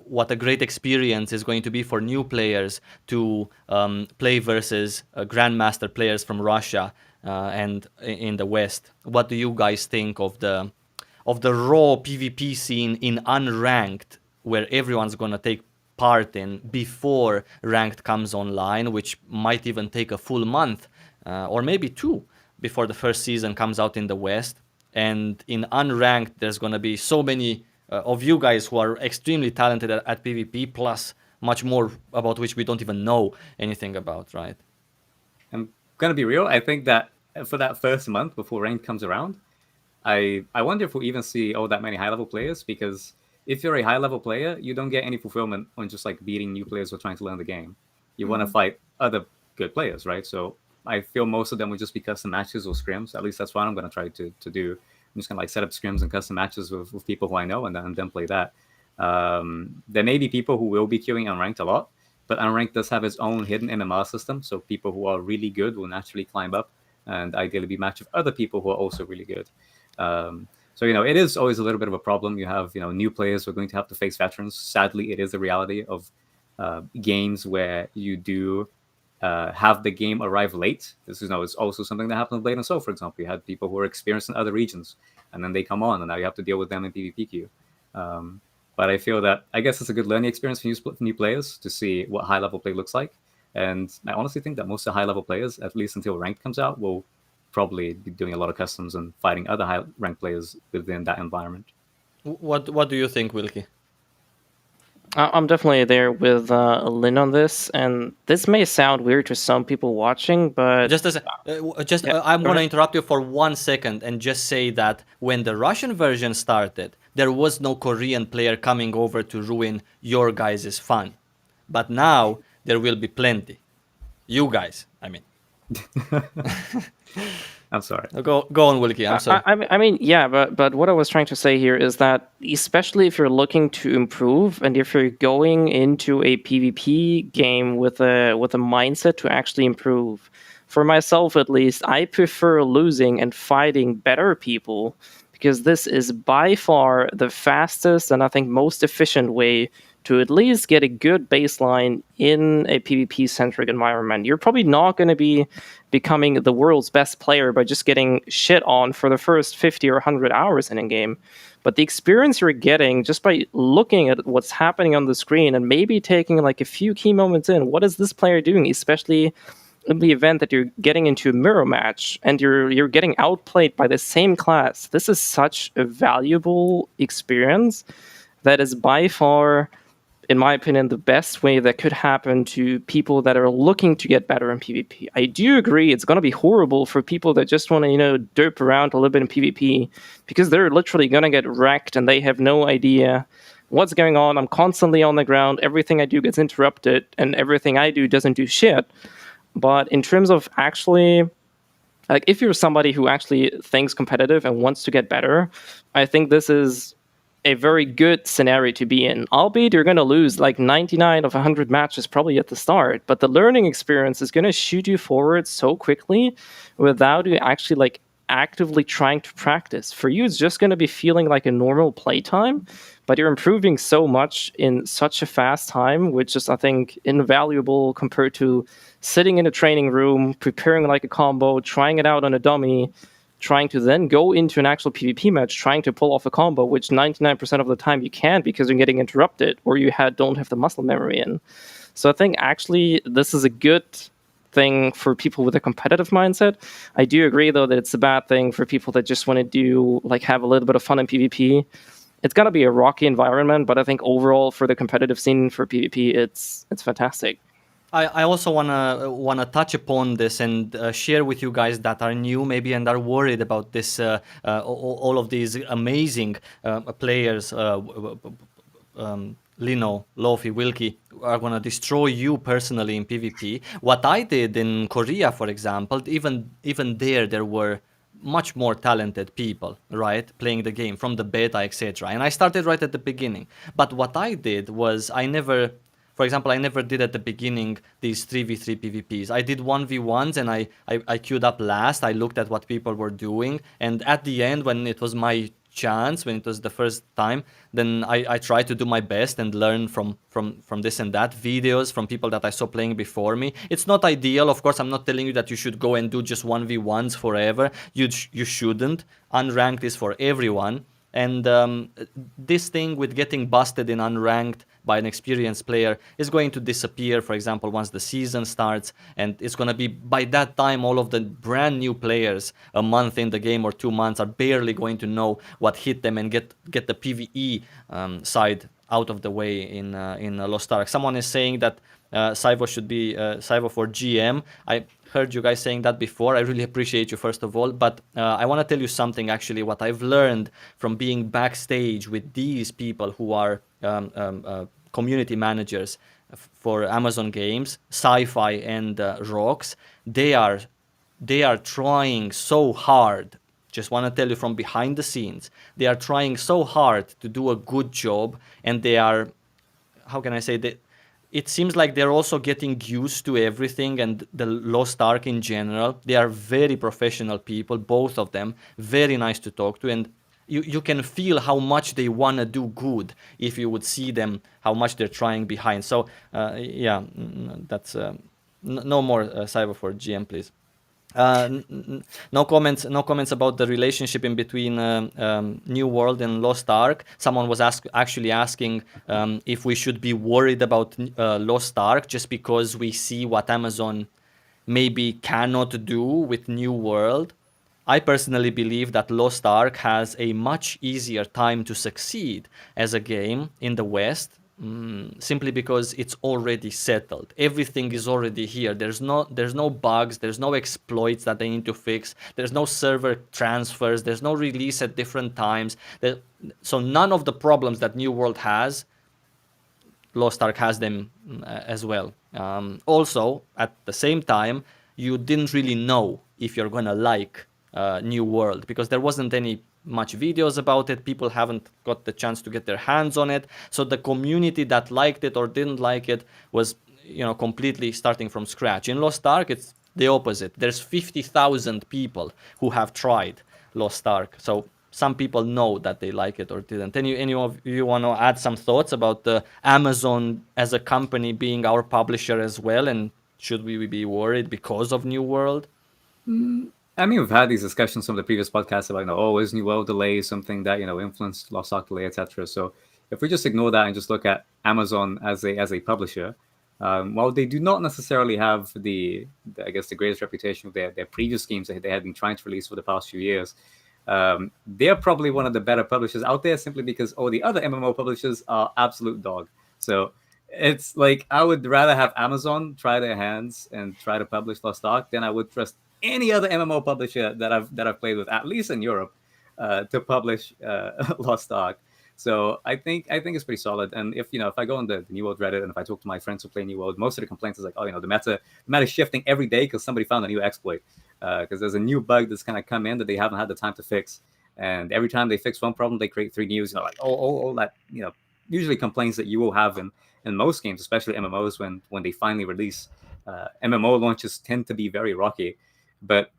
what a great experience is going to be for new players to play versus grandmaster players from Russia and in the West. What do you guys think of the raw PvP scene in unranked, where everyone's gonna take part in before ranked comes online, which might even take a full month or maybe two before the first season comes out in the West? And in unranked, there's gonna be so many of you guys who are extremely talented at PvP, plus much more about which we don't even know anything about, right? I'm gonna be real. I think that for that first month before ranked comes around, I wonder if we'll even see that many high level players, because if you're a high level player, you don't get any fulfillment on just like beating new players or trying to learn the game. You want to fight other good players, right? So I feel most of them would just be custom matches or scrims. At least that's what I'm going to try to do. I'm just going to like set up scrims and custom matches with people who I know and then play that. There may be people who will be queuing unranked a lot, but unranked does have its own hidden MMR system. So people who are really good will naturally climb up and ideally be matched with other people who are also really good. So it is always a little bit of a problem. You have new players who are going to have to face veterans. Sadly, it is a reality of games where you do have the game arrive late. This is it's also something that happened with Blade and Soul, for example. You had people who were experienced in other regions, and then they come on, and now you have to deal with them in PvP queue. But I feel that I guess it's a good learning experience for new players to see what high level play looks like. And I honestly think that most of the high level players, at least until ranked comes out, will probably be doing a lot of customs and fighting other high ranked players within that environment. What do you think, Wilky? I'm definitely there with Lin on this, and this may sound weird to some people watching, but I'm going to interrupt you for 1 second and just say that when the Russian version started, there was no Korean player coming over to ruin your guys' fun, but now there will be plenty. You guys, I mean. I'm sorry. Go on, Wilky. I'm sorry. I mean, yeah, but what I was trying to say here is that, especially if you're looking to improve and if you're going into a PvP game with a mindset to actually improve, for myself at least, I prefer losing and fighting better people, because this is by far the fastest and I think most efficient way to at least get a good baseline in a PvP-centric environment. You're probably not going to be becoming the world's best player by just getting shit on for the first 50 or 100 hours in a game. But the experience you're getting just by looking at what's happening on the screen and maybe taking like a few key moments in, what is this player doing, especially in the event that you're getting into a mirror match and you're getting outplayed by the same class. This is such a valuable experience that is by far, in my opinion, the best way that could happen to people that are looking to get better in PvP. I do agree it's going to be horrible for people that just want to, derp around a little bit in PvP, because they're literally going to get wrecked and they have no idea what's going on. I'm constantly on the ground. Everything I do gets interrupted and everything I do doesn't do shit. But in terms of actually, like, if you're somebody who actually thinks competitive and wants to get better, I think this is a very good scenario to be in. Albeit you're going to lose like 99 of 100 matches probably at the start, but the learning experience is going to shoot you forward so quickly without you actually like actively trying to practice. For you, it's just going to be feeling like a normal playtime, but you're improving so much in such a fast time, which is, I think, invaluable compared to sitting in a training room, preparing like a combo, trying it out on a dummy, trying to then go into an actual PvP match, trying to pull off a combo, which 99% of the time you can't because you're getting interrupted or you don't have the muscle memory in. So I think actually this is a good thing for people with a competitive mindset. I do agree, though, that it's a bad thing for people that just want to do, like, have a little bit of fun in PvP. It's going to be a rocky environment, but I think overall for the competitive scene for PvP, it's fantastic. I also wanna touch upon this and share with you guys that are new maybe and are worried about this. All of these amazing players, Lin-0, Laufie, Wilky, are gonna destroy you personally in PvP. What I did in Korea, for example, even there were much more talented people, right, playing the game from the beta, etc. And I started right at the beginning. But what I did was for example, I never did at the beginning these 3v3 PvPs. I did 1v1s and I queued up last. I looked at what people were doing. And at the end, when it was my chance, when it was the first time, then I tried to do my best and learn from this and that, videos from people that I saw playing before me. It's not ideal. Of course, I'm not telling you that you should go and do just 1v1s forever. You shouldn't. Unranked is for everyone. And this thing with getting busted in unranked by an experienced player is going to disappear, for example, once the season starts. And it's going to be, by that time, all of the brand new players a month in the game or 2 months are barely going to know what hit them and get the PvE side out of the way in Lost Ark. Someone is saying that Saivo should be Saivo for GM. I heard you guys saying that before. I really appreciate you, first of all, but I want to tell you something, actually, what I've learned from being backstage with these people who are community managers for Amazon games, Sci-Fi and Rocks. They are trying so hard. Just want to tell you from behind the scenes, they are trying so hard to do a good job, and they are, how can I say that? It seems like they're also getting used to everything and the Lost Ark in general. They are very professional people, both of them, very nice to talk to, and you can feel how much they want to do good if you would see them, how much they're trying behind. So, yeah, that's no more Cyber for GM, please. No comments about the relationship in between New World and Lost Ark. Someone was actually asking if we should be worried about Lost Ark just because we see what Amazon maybe cannot do with New World. I personally believe that Lost Ark has a much easier time to succeed as a game in the West, simply because it's already settled. Everything is already here. There's no bugs, there's no exploits that they need to fix, there's no server transfers, there's no release at different times. So none of the problems that New World has, Lost Ark has them as well. Also, at the same time, you didn't really know if you're gonna like New World because there wasn't any much videos about it. People haven't got the chance to get their hands on it. So the community that liked it or didn't like it was, completely starting from scratch. In Lost Ark, it's the opposite. There's 50,000 people who have tried Lost Ark. So some people know that they like it or didn't. Any of you want to add some thoughts about the Amazon as a company being our publisher as well? And should we be worried because of New World? I mean, we've had these discussions from the previous podcasts about, is New World delay something that, influenced Lost Ark delay, etc. So if we just ignore that and just look at Amazon as a publisher, while they do not necessarily have the greatest reputation of their previous games that they had been trying to release for the past few years, they're probably one of the better publishers out there simply because all the other MMO publishers are absolute dog. So it's like I would rather have Amazon try their hands and try to publish Lost Ark than I would trust any other MMO publisher that I've played with, at least in Europe, to publish Lost Ark. So I think it's pretty solid. And if I go on the New World Reddit and if I talk to my friends who play New World, most of the complaints is like, the meta is shifting every day because somebody found a new exploit. Because there's a new bug that's kind of come in that they haven't had the time to fix. And every time they fix one problem, they create 3 news. That usually complaints that you will have in most games, especially MMOs, when they finally release. MMO launches tend to be very rocky. But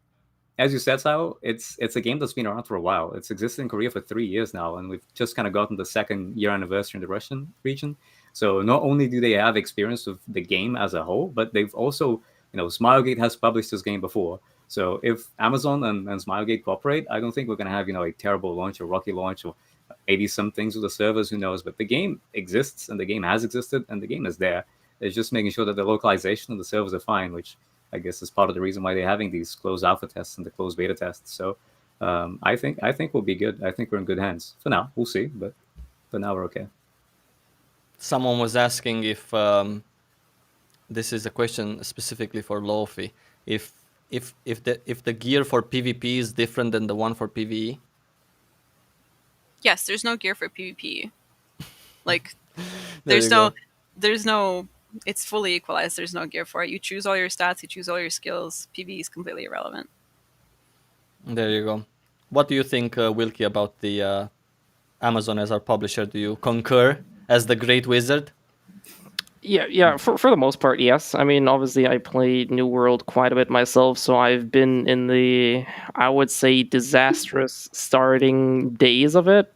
as you said, Sal, it's a game that's been around for a while. It's existed in Korea for 3 years now, and we've just kind of gotten the 2nd year anniversary in the Russian region. So not only do they have experience with the game as a whole, but they've also Smilegate has published this game before. So if Amazon and Smilegate cooperate, I don't think we're going to have, a terrible launch or rocky launch or 80-some things with the servers, who knows. But the game exists, and the game has existed, and the game is there. It's just making sure that the localization and the servers are fine, which I guess is part of the reason why they're having these closed alpha tests and the closed beta tests. So I think we'll be good. I think we're in good hands. For now, we'll see, but for now we're okay. Someone was asking if this is a question specifically for Laufey. If the gear for PvP is different than the one for PvE? Yes, there's no gear for PvP. Like, there's no, it's fully equalized. There's no gear for it. You choose all your stats, you choose all your skills. PvE is completely irrelevant. There you go. What do you think, Wilky, about the Amazon as our publisher? Do you concur as the great wizard? Yeah. For the most part, yes. I mean, obviously, I played New World quite a bit myself, so I've been in the, I would say, disastrous starting days of it.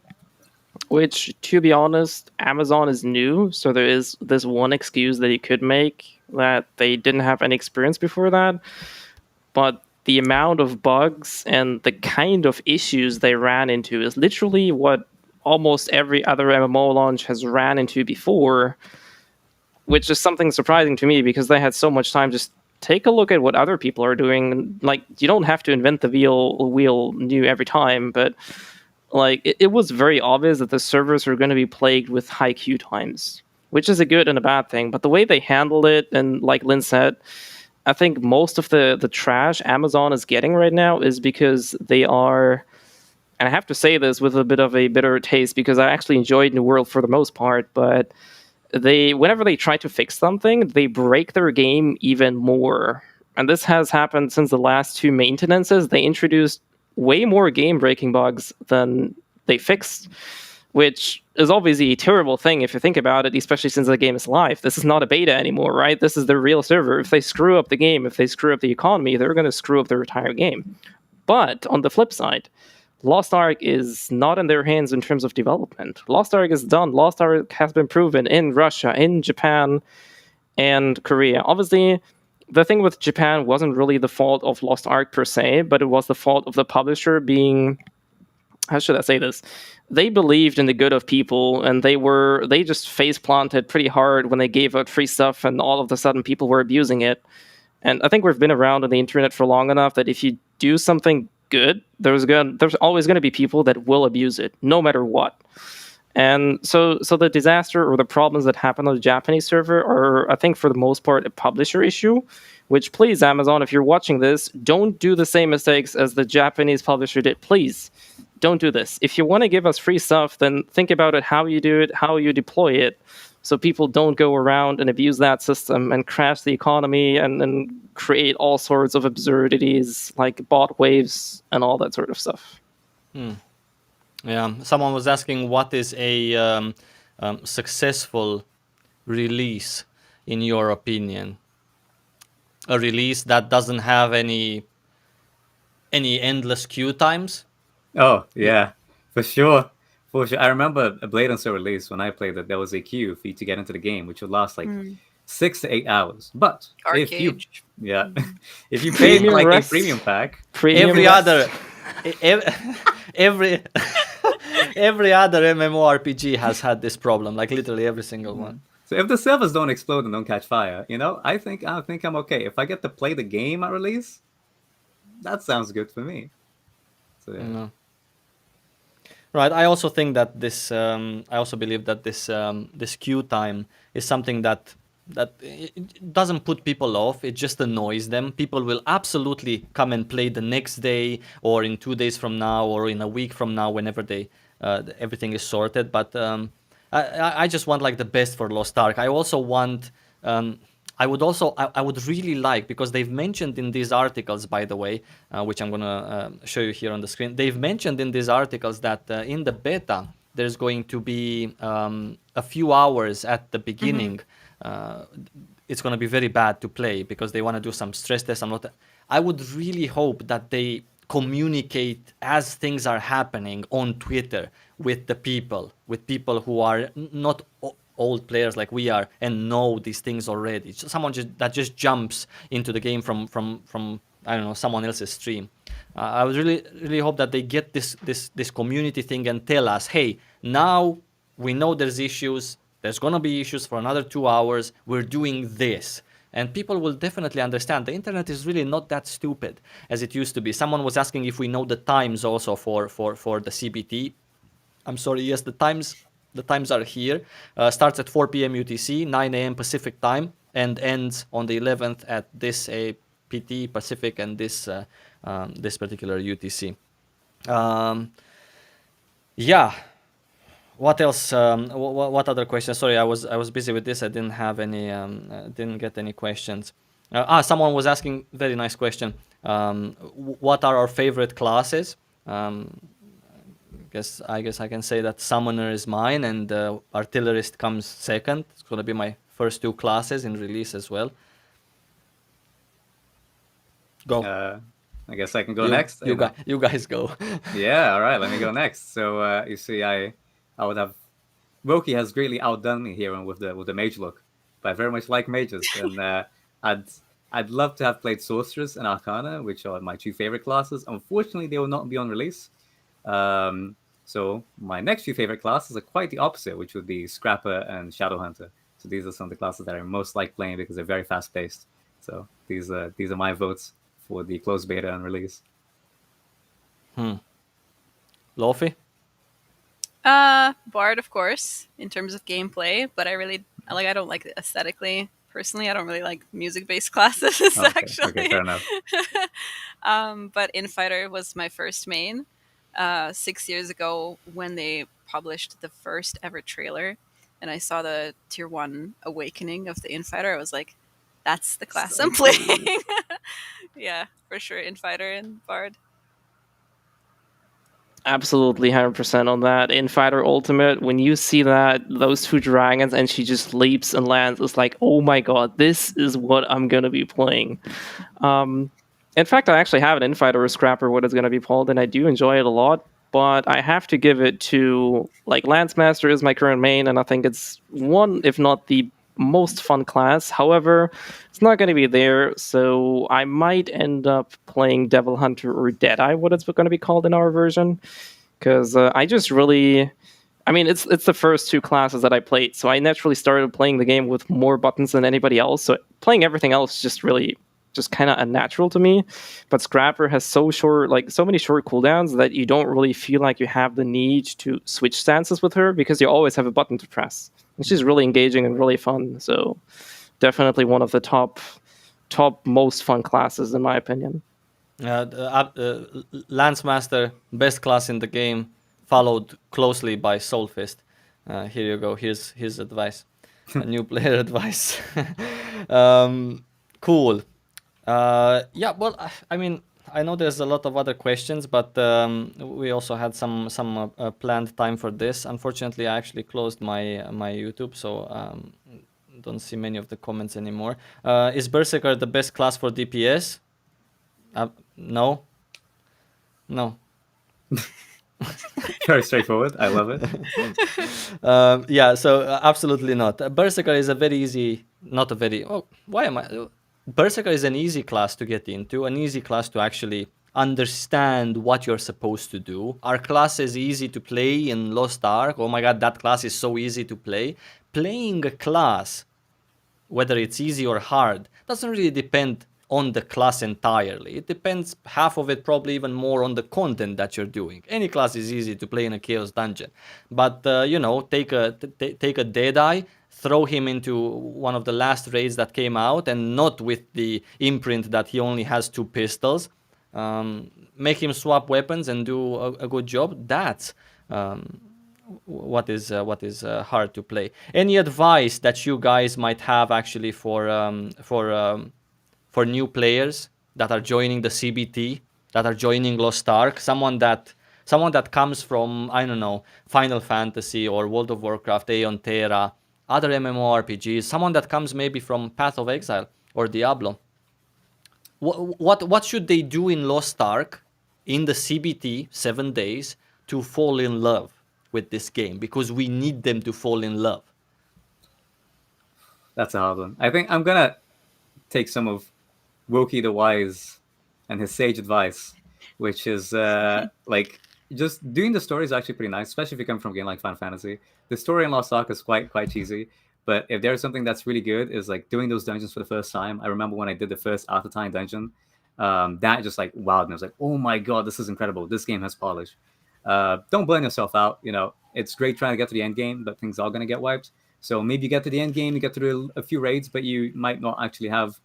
Which, to be honest, Amazon is new, so there is this one excuse that you could make, that they didn't have any experience before that. But the amount of bugs and the kind of issues they ran into is literally what almost every other MMO launch has ran into before, which is something surprising to me, because they had so much time. Just take a look at what other people are doing. Like, you don't have to invent the wheel new every time, but like it was very obvious that the servers are going to be plagued with high queue times, which is a good and a bad thing. But the way they handled it, and like Lin said, I think most of the trash Amazon is getting right now is because they are, and I have to say this with a bit of a bitter taste, because I actually enjoyed New World for the most part, but whenever they try to fix something, they break their game even more. And this has happened since the last two maintenances. They introduced way more game-breaking bugs than they fixed, which is obviously a terrible thing if you think about it, especially since the game is live. This is not a beta anymore, right? This is the real server. If they screw up the game, if they screw up the economy, they're going to screw up their entire game. But on the flip side, Lost Ark is not in their hands in terms of development. Lost Ark is done. Lost Ark has been proven in Russia, in Japan, and Korea. Obviously, the thing with Japan wasn't really the fault of Lost Ark per se, but it was the fault of the publisher being, how should I say this? They believed in the good of people, and they just face planted pretty hard when they gave out free stuff, and all of a sudden people were abusing it. And I think we've been around on the internet for long enough that if you do something good, there's always going to be people that will abuse it, no matter what. And so the disaster or the problems that happen on the Japanese server are, I think, for the most part, a publisher issue, which, please, Amazon, if you're watching this, don't do the same mistakes as the Japanese publisher did. Please, don't do this. If you want to give us free stuff, then think about it, how you do it, how you deploy it, so people don't go around and abuse that system and crash the economy and create all sorts of absurdities like bot waves and all that sort of stuff. Yeah, someone was asking what is a successful release in your opinion? A release that doesn't have any endless queue times? Oh, yeah, for sure. I remember a Blade and Soul release when I played that there was a queue for you to get into the game, which would last like 6 to 8 hours. But if you paid like a premium pack, every other MMORPG has had this problem, like literally every single one. So if the servers don't explode and don't catch fire, I think I'm okay. If I get to play the game at release, that sounds good for me. So yeah. Right. I also think that this. I also believe that this queue time is something that it doesn't put people off. It just annoys them. People will absolutely come and play the next day, or in 2 days from now, or in a week from now, whenever everything is sorted. But I just want like the best for Lost Ark. I also want. I would really like, because they've mentioned in these articles, by the way, which I'm gonna show you here on the screen. They've mentioned in these articles that in the beta there's going to be a few hours at the beginning. It's gonna be very bad to play because they want to do some stress tests. I would really hope that they communicate as things are happening on Twitter with people who are not old players like we are and know these things already. Someone that just jumps into the game from I don't know, someone else's stream. I would really hope that they get this community thing and tell us, hey, now we know there's issues. There's gonna be issues for another 2 hours. We're doing this. And people will definitely understand. The internet is really not that stupid as it used to be. Someone was asking if we know the times also for the CBT. I'm sorry, yes, the times are here. Starts at 4 p.m. UTC, 9 a.m. Pacific time, and ends on the 11th at this PT Pacific and this particular UTC. Yeah. What else? What other questions? Sorry, I was busy with this. I didn't have any. Didn't get any questions. Someone was asking. Very nice question. What are our favorite classes? I guess I can say that Summoner is mine, and Artillerist comes second. It's gonna be my first 2 classes in release as well. Go. I guess I can go next. You guys go. Yeah, all right. Let me go next. So you see, I would have. Wilky has greatly outdone me here with the mage look, but I very much like mages, and I'd love to have played Sorceress and Arcana, which are my 2 favorite classes. Unfortunately, they will not be on release. So my next 2 favorite classes are quite the opposite, which would be Scrapper and Shadowhunter. So these are some of the classes that I most like playing because they're very fast paced. So these are my votes for the closed beta and release. Laufey? Bard, of course, in terms of gameplay, but I don't like it aesthetically. Personally, I don't really like music-based classes, actually. Okay, fair enough. But Infighter was my first main 6 years ago when they published the first ever trailer, and I saw the Tier 1 awakening of the Infighter. I was like, that's the class I'm playing. Yeah, for sure, Infighter and Bard. Absolutely, 100% on that. Infighter Ultimate, when you see those 2 dragons and she just leaps and lands, it's like, oh my god, this is what I'm gonna be playing. In fact, I actually have an Infighter or Scrapper, what it's gonna be called, and I do enjoy it a lot. But I have to give it to, like, Lancemaster is my current main, and I think it's one, if not the most fun class. However, it's not going to be there, so I might end up playing Devil Hunter or Deadeye, what it's going to be called in our version, because I just really, I mean, it's the first 2 classes that I played, so I naturally started playing the game with more buttons than anybody else, so playing everything else just kind of unnatural to me. But Scrapper has so many short cooldowns that you don't really feel like you have the need to switch stances with her because you always have a button to press. And she's really engaging and really fun. So definitely one of the top most fun classes in my opinion. Lancemaster, best class in the game, followed closely by Soulfist. Here you go. Here's advice. New player advice. Cool. Yeah, well, I mean, I know there's a lot of other questions, but we also had some planned time for this. Unfortunately, I actually closed my YouTube, so don't see many of the comments anymore. Is Berserker the best class for DPS? No. Very straightforward. I love it. Yeah, so absolutely not. Berserker is a very easy, Berserker is an easy class to get into, an easy class to actually understand what you're supposed to do. Our class is easy to play in Lost Ark. Oh my god, that class is so easy to play. Playing a class, whether it's easy or hard, doesn't really depend on the class entirely. It depends, half of it probably even more, on the content that you're doing. Any class is easy to play in a Chaos Dungeon. But, take a Deadeye, throw him into one of the last raids that came out, and not with the imprint that he only has 2 pistols. Make him swap weapons and do a good job. That's what is hard to play. Any advice that you guys might have actually for new players that are joining the CBT, that are joining Lost Ark, someone that comes from, I don't know, Final Fantasy or World of Warcraft, Aeon Terra, other MMORPGs, someone that comes maybe from Path of Exile or Diablo. What should they do in Lost Ark in the CBT 7 days to fall in love with this game? Because we need them to fall in love. That's a hard one. I think I'm gonna take some of Wilky the Wise and his sage advice, which is like just doing the story is actually pretty nice, especially if you come from a game like Final Fantasy. The story in Lost Ark is quite cheesy, but if there's something that's really good, is like doing those dungeons for the first time. I remember when I did the first After Time dungeon, that just like wowed me. I was like, oh my god, this is incredible. This game has polish. Don't burn yourself out. You know, it's great trying to get to the end game, but things are going to get wiped. So maybe you get to the end game, you get to do a few raids, but you might not actually have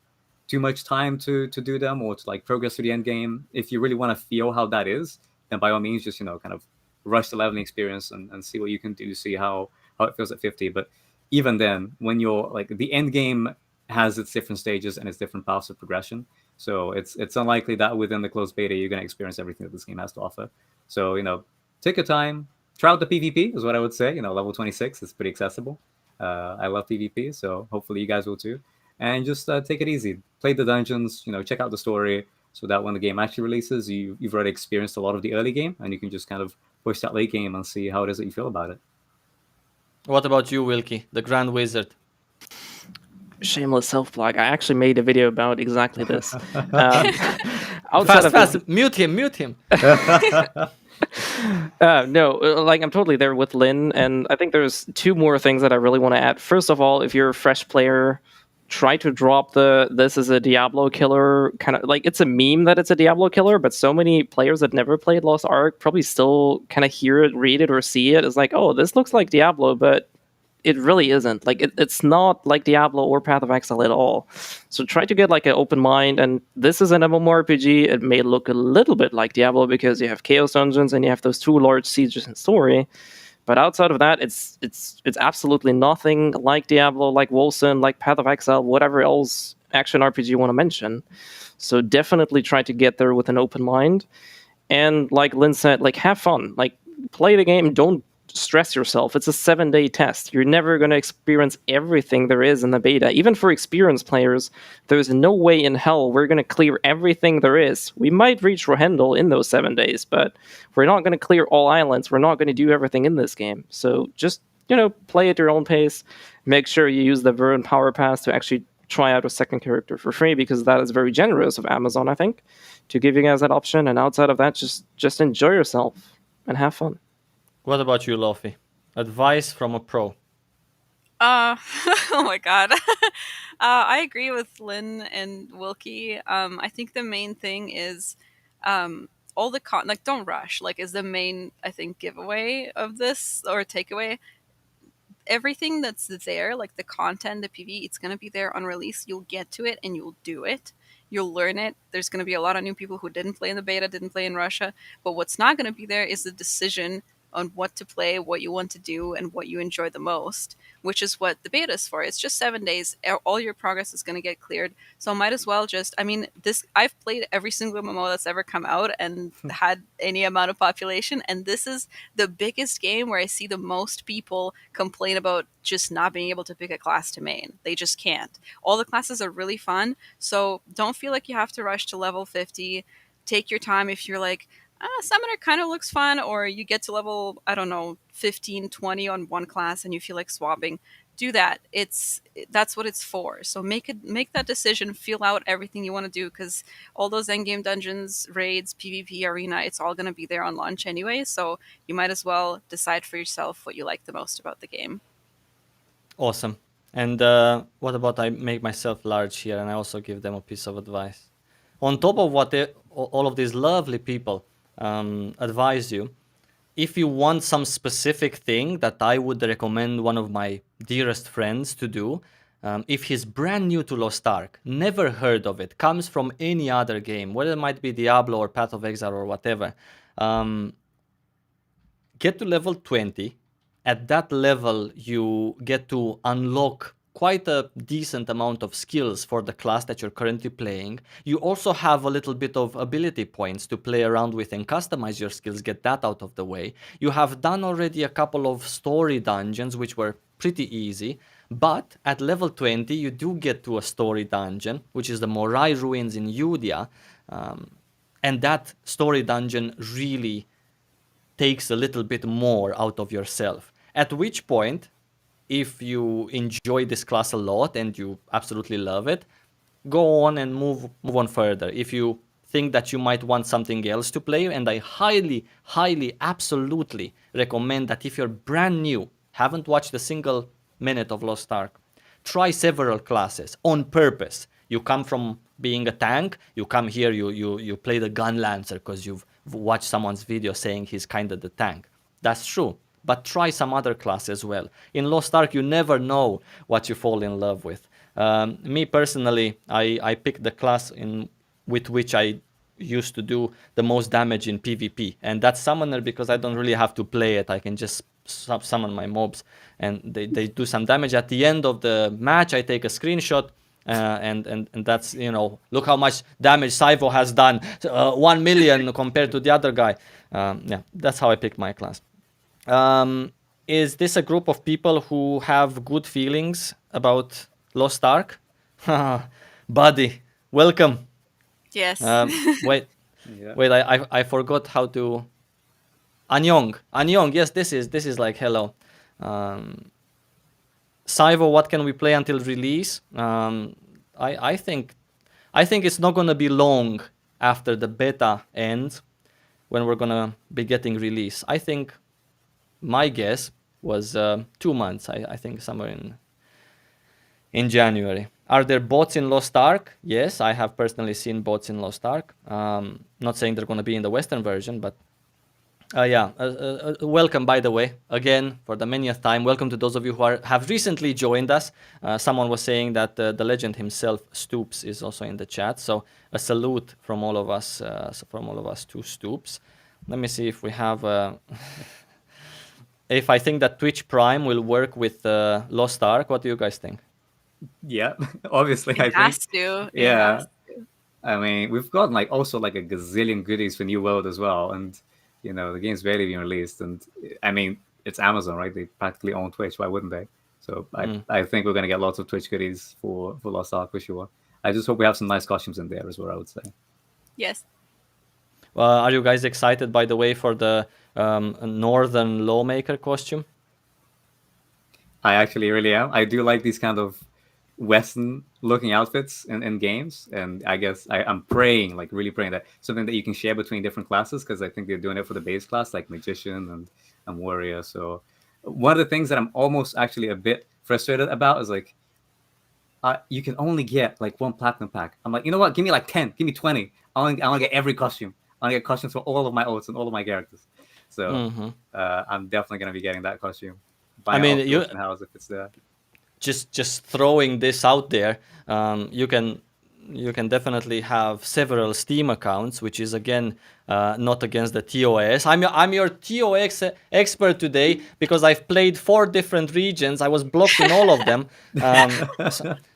too much time to do them or to like progress to the end game. If you really want to feel how that is, then by all means, just kind of rush the leveling experience and see what you can do, see how it feels at 50. But even then, when you're like the end game has its different stages and its different paths of progression, so it's unlikely that within the closed beta you're going to experience everything that this game has to offer. So take your time, try out the PvP is what I would say. Level 26 is pretty accessible. I love PvP, so hopefully you guys will too. And just take it easy. Play the dungeons, check out the story, so that when the game actually releases, you've already experienced a lot of the early game, and you can just kind of push that late game and see how it is that you feel about it. What about you, Wilky, the Grand Wizard? Shameless self-plug. I actually made a video about exactly this. Fast. Mute him. No, like I'm totally there with Lin, and I think there's two more things that I really want to add. First of all, if you're a fresh player, try to drop this is a Diablo killer kind of like, it's a meme that it's a Diablo killer, but so many players that never played Lost Ark probably still kind of hear it, read it, or see it as like, oh, this looks like Diablo, but it really isn't. Like it's not like Diablo or Path of Exile at all. So try to get like an open mind, and this is an MMORPG. It may look a little bit like Diablo because you have Chaos Dungeons and you have those two large sieges and story. But outside of that, it's absolutely nothing like Diablo, like Wolcen, like Path of Exile, whatever else action RPG you want to mention. So definitely try to get there with an open mind. And like Lin said, like have fun. Like play the game. Don't stress yourself. It's a 7-day test. You're never going to experience everything there is in the beta. Even for experienced players, there's no way in hell we're going to clear everything there is. We might reach Rohendel in those 7 days, but we're not going to clear all islands. We're not going to do everything in this game. So just, play at your own pace. Make sure you use the Vern Power Pass to actually try out a second character for free, because that is very generous of Amazon, I think, to give you guys that option. And outside of that, just enjoy yourself and have fun. What about you, Laufey? Advice from a pro. Oh my god. I agree with Lin and Wilky. I think the main thing is all the don't rush, is the main, I think, giveaway of this or takeaway. Everything that's there, like the content, the PV, it's going to be there on release. You'll get to it and you'll do it. You'll learn it. There's going to be a lot of new people who didn't play in the beta, didn't play in Russia. But what's not going to be there is the decision on what to play, what you want to do, and what you enjoy the most, which is what the beta is for. It's just 7 days. All your progress is going to get cleared. So might as well I've played every single MMO that's ever come out and had any amount of population. And this is the biggest game where I see the most people complain about just not being able to pick a class to main. They just can't. All the classes are really fun. So don't feel like you have to rush to level 50. Take your time if you're like, Summoner kind of looks fun, or you get to level, 15, 20 on one class and you feel like swapping. Do that. That's what it's for. So make that decision, feel out everything you want to do, because all those endgame dungeons, raids, PvP, arena, it's all going to be there on launch anyway. So you might as well decide for yourself what you like the most about the game. Awesome. And what about I make myself large here and I also give them a piece of advice? On top of what all of these lovely people advise you, if you want some specific thing that I would recommend one of my dearest friends to do, if he's brand new to Lost Ark, never heard of it, comes from any other game, whether it might be Diablo or Path of Exile or whatever, get to level 20. At that level, you get to unlock quite a decent amount of skills for the class that you're currently playing. You also have a little bit of ability points to play around with and customize your skills, get that out of the way. You have done already a couple of story dungeons, which were pretty easy, but at level 20, you do get to a story dungeon, which is the Morai Ruins in Yudia, and that story dungeon really takes a little bit more out of yourself. At which point, if you enjoy this class a lot and you absolutely love it, go on and move on further. If you think that you might want something else to play, and I highly, absolutely recommend that if you're brand new, haven't watched a single minute of Lost Ark, try several classes on purpose. You come from being a tank, you come here, you play the gun lancer because you've watched someone's video saying he's kind of the tank. That's true, but try some other class as well. In Lost Ark, you never know what you fall in love with. Me personally, I picked the class with which I used to do the most damage in PvP, and that's Summoner because I don't really have to play it. I can just summon my mobs and they do some damage. At the end of the match, I take a screenshot and that's, look how much damage Saivo has done, 1 million compared to the other guy. Yeah, that's how I picked my class. Is this a group of people who have good feelings about Lost Ark? Buddy, welcome. Yes. Wait, I forgot how to. Anyong. Yes, this is like hello. Saivo, what can we play until release? I think it's not gonna be long after the beta ends when we're gonna be getting release. I think my guess was 2 months. I think somewhere in January. Are there bots in Lost Ark? Yes, I have personally seen bots in Lost Ark. Not saying they're going to be in the Western version, but welcome, by the way, again, for the manyth time. Welcome to those of you who have recently joined us. Someone was saying that the legend himself, Stoops, is also in the chat. So a salute from all of us to Stoops. Let me see if we have... if I think that Twitch Prime will work with Lost Ark. What do you guys think? Yeah, obviously. It has to. Yeah. I mean, we've got also a gazillion goodies for New World as well. And, the game's barely been released. And I mean, it's Amazon, right? They practically own Twitch. Why wouldn't they? So I think we're going to get lots of Twitch goodies for Lost Ark for sure. I just hope we have some nice costumes in there as well, I would say. Yes. Are you guys excited, by the way, for the Northern Lawmaker costume? I actually really am. I do like these kind of Western looking outfits in games, and I guess I'm praying, really praying that something that you can share between different classes, because I think they're doing it for the base class, like Magician and Warrior. So one of the things that I'm almost actually a bit frustrated about is you can only get one platinum pack. I'm like, you know what? Give me 10, give me 20. I want to get every costume. I want to get costumes for all of my ults and all of my characters. So I'm definitely going to be getting that costume. I mean, house if it's there. Just throwing this out there, you can definitely have several Steam accounts, which is again not against the TOS. I'm your TOS expert today because I've played 4 different regions. I was blocked in all of them.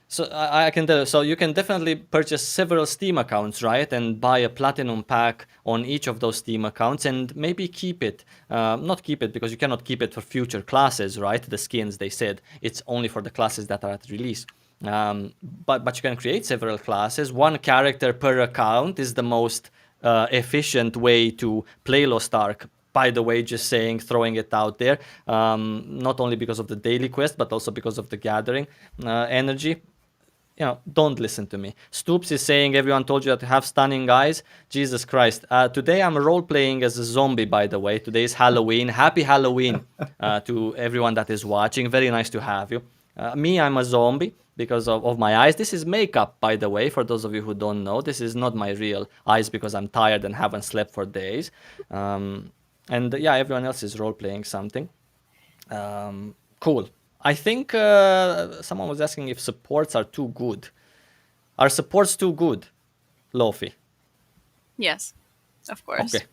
So I can tell you. So you can definitely purchase several Steam accounts, right? And buy a platinum pack on each of those Steam accounts, and maybe keep it. Not keep it, because you cannot keep it for future classes, right? The skins, they said it's only for the classes that are at release. But you can create several classes. 1 character per account is the most efficient way to play Lost Ark. By the way, just saying, throwing it out there. Not only because of the daily quest, but also because of the gathering energy. Don't listen to me. Stoops is saying, everyone told you that to have stunning eyes. Jesus Christ. Today I'm role-playing as a zombie, by the way. Today is Halloween. Happy Halloween to everyone that is watching. Very nice to have you. Me, I'm a zombie because of my eyes. This is makeup, by the way, for those of you who don't know. This is not my real eyes because I'm tired and haven't slept for days. And yeah, everyone else is role-playing something. Cool. I think someone was asking if supports are too good. Are supports too good, Lofi? Yes, of course. Okay.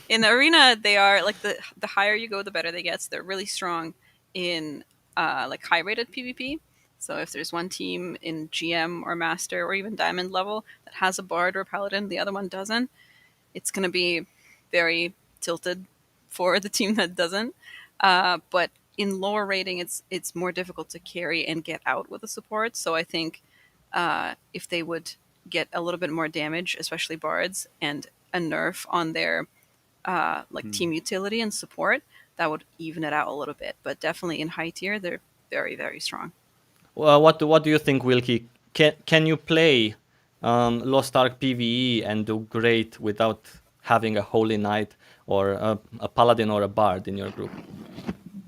In the arena, they are the higher you go, the better they get. So they're really strong in high rated PvP. So if there's one team in GM or Master or even Diamond level that has a Bard or Paladin, the other one doesn't, it's going to be very tilted for the team that doesn't. But in lower rating, it's more difficult to carry and get out with a support. So I think if they would get a little bit more damage, especially Bards, and a nerf on their team utility and support, that would even it out a little bit. But definitely in high tier, they're very, very strong. Well, what do you think, Wilky? Can you play Lost Ark PvE and do great without having a Holy Knight or a Paladin or a Bard in your group?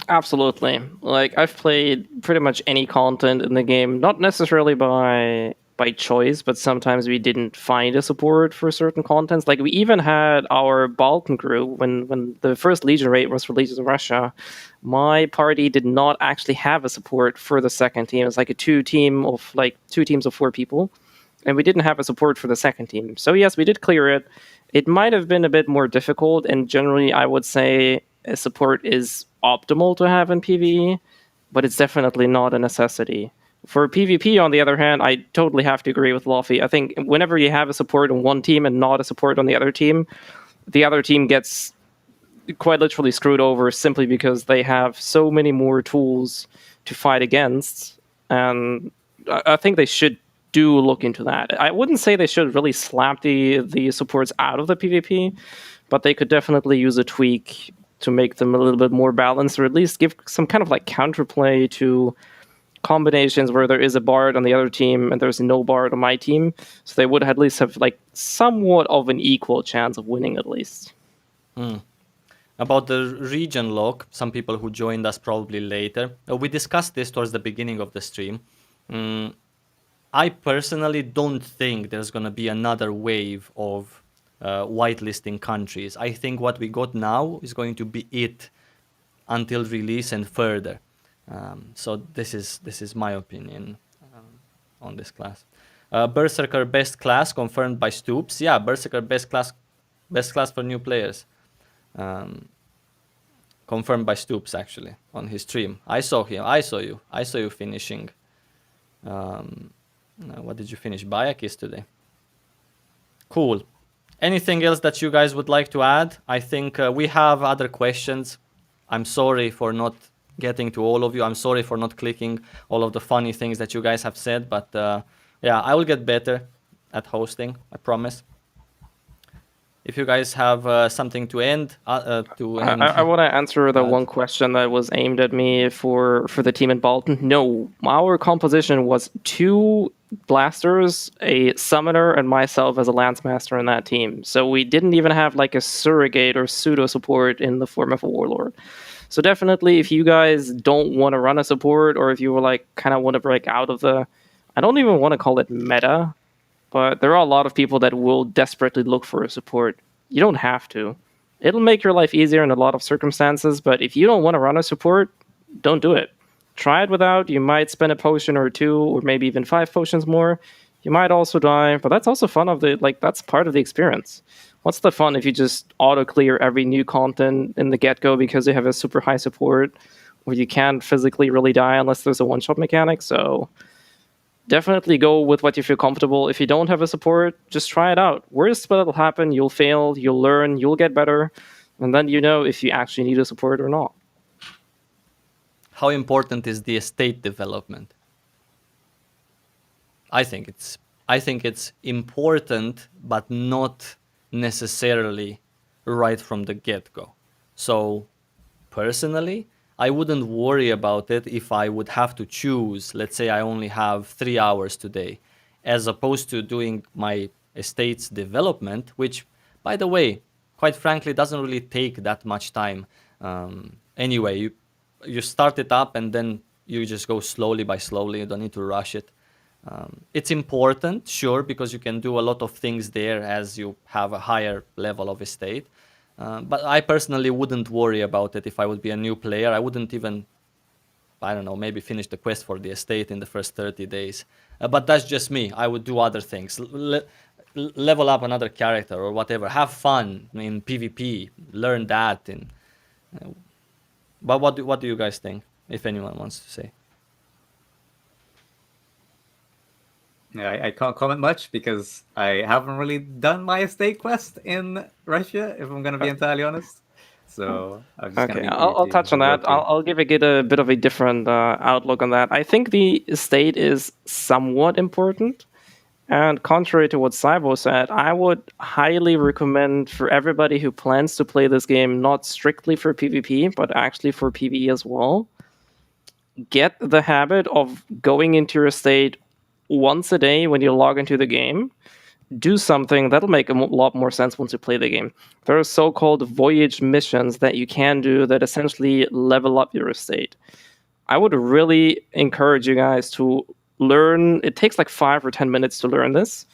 Absolutely. Like, I've played pretty much any content in the game, not necessarily by choice, but sometimes we didn't find a support for certain contents. Like, we even had our Balkan group when the first Legion raid was released in Russia. My party did not actually have a support for the second team. It's like two teams of 4 people, and we didn't have a support for the second team. So yes, we did clear it. It might have been a bit more difficult, and generally I would say a support is optimal to have in PvE, but it's definitely not a necessity. For PvP, on the other hand, I totally have to agree with Laufey. I think whenever you have a support on one team and not a support on the other team gets quite literally screwed over simply because they have so many more tools to fight against. And I think they should do look into that. I wouldn't say they should really slap the supports out of the PvP, but they could definitely use a tweak to make them a little bit more balanced, or at least give some kind of like counterplay to combinations where there is a Bard on the other team and there's no Bard on my team. So they would at least have like somewhat of an equal chance of winning at least. About the region lock, some people who joined us probably later, we discussed this towards the beginning of the stream. I personally don't think there's going to be another wave of whitelisting countries. I think what we got now is going to be it until release and further. So this is my opinion on this class. Berserker best class confirmed by Stoops. Yeah, Berserker best class for new players. Confirmed by Stoops actually on his stream. I saw him. I saw you finishing. What did you finish? Bayakis today. Cool. Anything else that you guys would like to add? I think we have other questions. I'm sorry for not getting to all of you. I'm sorry for not clicking all of the funny things that you guys have said, but yeah, I will get better at hosting, I promise. If you guys have something to end, I want to answer the one question that was aimed at me for the team in Bolton. No, our composition was 2 blasters, a summoner, and myself as a lance master in that team. So we didn't even have like a surrogate or pseudo support in the form of a warlord. So definitely, if you guys don't want to run a support, or if you were like kind of want to break out of the, I don't even want to call it meta, but there are a lot of people that will desperately look for a support. You don't have to. It'll make your life easier in a lot of circumstances, but if you don't want to run a support, don't do it. Try it without. You might spend a potion or 2, or maybe even 5 potions more. You might also die, but that's also fun that's part of the experience. What's the fun if you just auto-clear every new content in the get-go because you have a super high support, where you can't physically really die unless there's a one-shot mechanic? So definitely go with what you feel comfortable. If you don't have a support, just try it out. Worst what'll happen, you'll fail, you'll learn, you'll get better, and then you know if you actually need a support or not. How important is the estate development? I think it's important, but not necessarily right from the get-go. So personally, I wouldn't worry about it if I would have to choose. Let's say I only have 3 hours today, as opposed to doing my estate's development, which, by the way, quite frankly, doesn't really take that much time. Anyway, you start it up and then you just go slowly by slowly. You don't need to rush it. It's important, sure, because you can do a lot of things there as you have a higher level of estate. But I personally wouldn't worry about it if I would be a new player. I wouldn't even, I don't know, maybe finish the quest for the estate in the first 30 days. But that's just me. I would do other things. Level up another character or whatever. Have fun in PvP. Learn that. But what do you guys think, if anyone wants to say? Yeah, I can't comment much because I haven't really done my estate quest in Russia, if I'm going to be entirely honest. So I'm just okay, I'll touch on that. I'll give it a bit of a different outlook on that. I think the estate is somewhat important. And contrary to what Saibo said, I would highly recommend for everybody who plans to play this game, not strictly for PvP, but actually for PvE as well, get the habit of going into your state once a day when you log into the game. Do something that'll make a lot more sense once you play the game. There are so-called voyage missions that you can do that essentially level up your estate. I would really encourage you guys to learn. It takes like 5 or 10 minutes to learn this,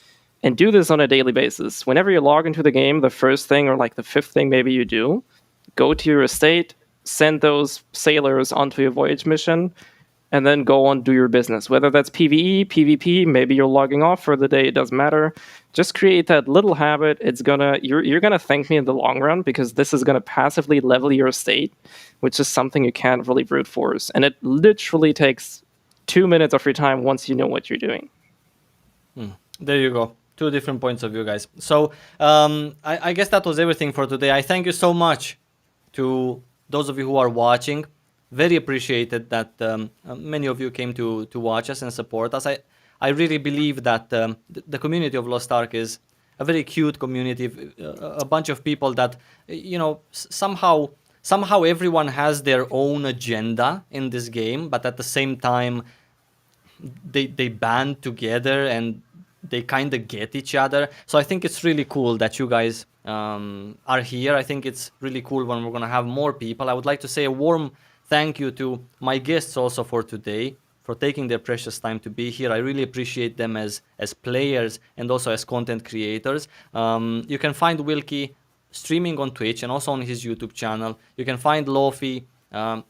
and do this on a daily basis. Whenever you log into the game, the first thing or like the fifth thing maybe you do, go to your estate, send those sailors onto your voyage mission, and then go on, do your business. Whether that's PvE, PvP, maybe you're logging off for the day, it doesn't matter. Just create that little habit. You're gonna thank me in the long run, because this is gonna passively level your estate, which is something you can't really brute force. And it literally takes 2 minutes of your time once you know what you're doing. There you go. 2 different points of view, guys. So I guess that was everything for today. I thank you so much to those of you who are watching. Very appreciated that many of you came to watch us and support us. I really believe that the community of Lost Ark is a very cute community, a bunch of people that, you know, somehow everyone has their own agenda in this game, but at the same time they band together and they kind of get each other. So I think it's really cool that you guys are here. I think it's really cool when we're going to have more people. I would like to say a warm thank you to my guests also for today, for taking their precious time to be here. I really appreciate them as players and also as content creators. You can find Wilky streaming on Twitch and also on his YouTube channel. You can find Laufie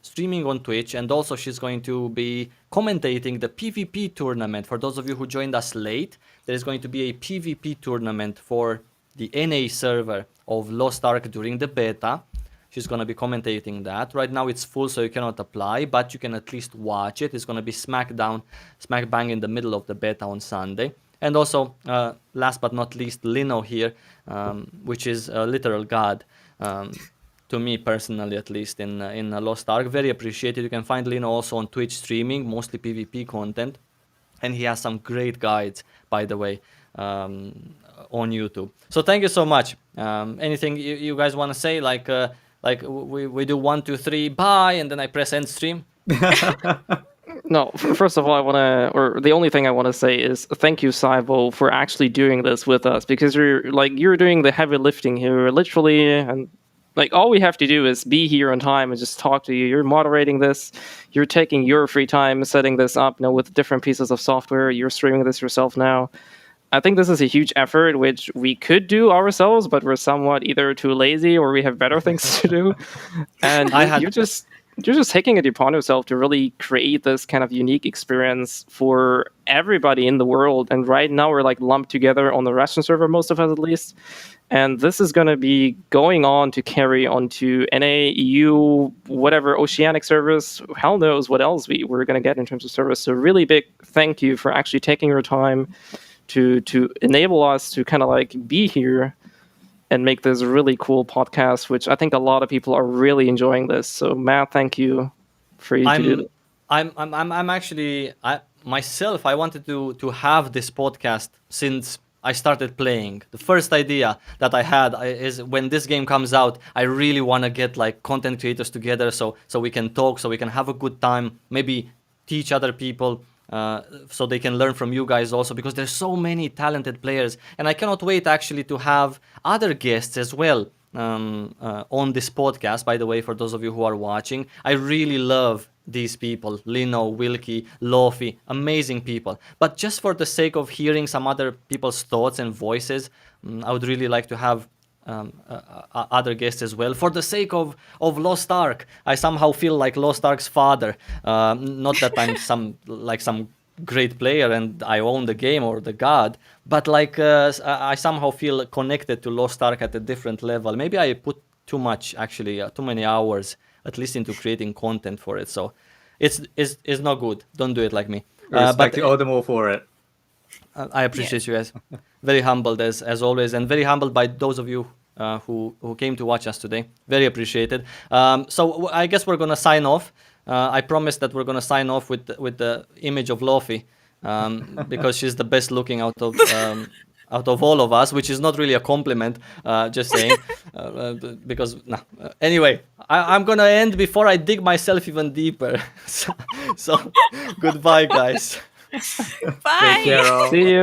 streaming on Twitch, and also she's going to be commentating the PvP tournament. For those of you who joined us late, there is going to be a PvP tournament for the NA server of Lost Ark during the beta. She's going to be commentating that. Right now it's full, so you cannot apply, but you can at least watch it. It's going to be smack bang in the middle of the beta on Sunday. And also, last but not least, Lin-0 here, which is a literal god, to me personally at least, in Lost Ark. Very appreciated. You can find Lin-0 also on Twitch streaming, mostly PvP content. And he has some great guides, by the way, on YouTube. So thank you so much. Anything you guys want to say? Like we do 1, 2, 3, bye, and then I press end stream. No, first of all, the only thing I want to say is thank you, Saibo, for actually doing this with us, because you're doing the heavy lifting here, literally, and like all we have to do is be here on time and just talk to you. You're moderating this, you're taking your free time setting this up, with different pieces of software. You're streaming this yourself now. I think this is a huge effort, which we could do ourselves, but we're somewhat either too lazy or we have better things to do. And you're just taking it upon yourself to really create this kind of unique experience for everybody in the world. And right now we're like lumped together on the Russian server, most of us at least. And this is going to be going on to carry on to NA, EU, whatever, oceanic servers. Hell knows what else we're going to get in terms of service. So really big thank you for actually taking your time to enable us to kind of like be here and make this really cool podcast, which I think a lot of people are really enjoying this. So Matt, thank you for you to do that. I'm actually myself. I wanted to have this podcast since I started playing. The first idea that I had is when this game comes out, I really want to get like content creators together so we can talk, so we can have a good time, maybe teach other people. So they can learn from you guys also, because there's so many talented players, and I cannot wait actually to have other guests as well on this podcast. By the way, for those of you who are watching, I really love these people, Lin-0, Wilky, Laufie, amazing people. But just for the sake of hearing some other people's thoughts and voices, I would really like to have other guests as well, for the sake of Lost Ark. I somehow feel like Lost Ark's father. Not that I'm some great player and I own the game or the god, but like I somehow feel connected to Lost Ark at a different level. Maybe I put too many hours at least into creating content for it. So it's not good. Don't do it like me. Respect to Odemo for it. I appreciate you guys. Very humbled as always, and very humbled by those of you who came to watch us today. Very appreciated. So I guess we're gonna sign off. I promised that we're gonna sign off with the image of Laufie, because she's the best looking out out of all of us, which is not really a compliment, just saying, because, anyway, I'm going to end before I dig myself even deeper. So goodbye, guys. Bye. See you.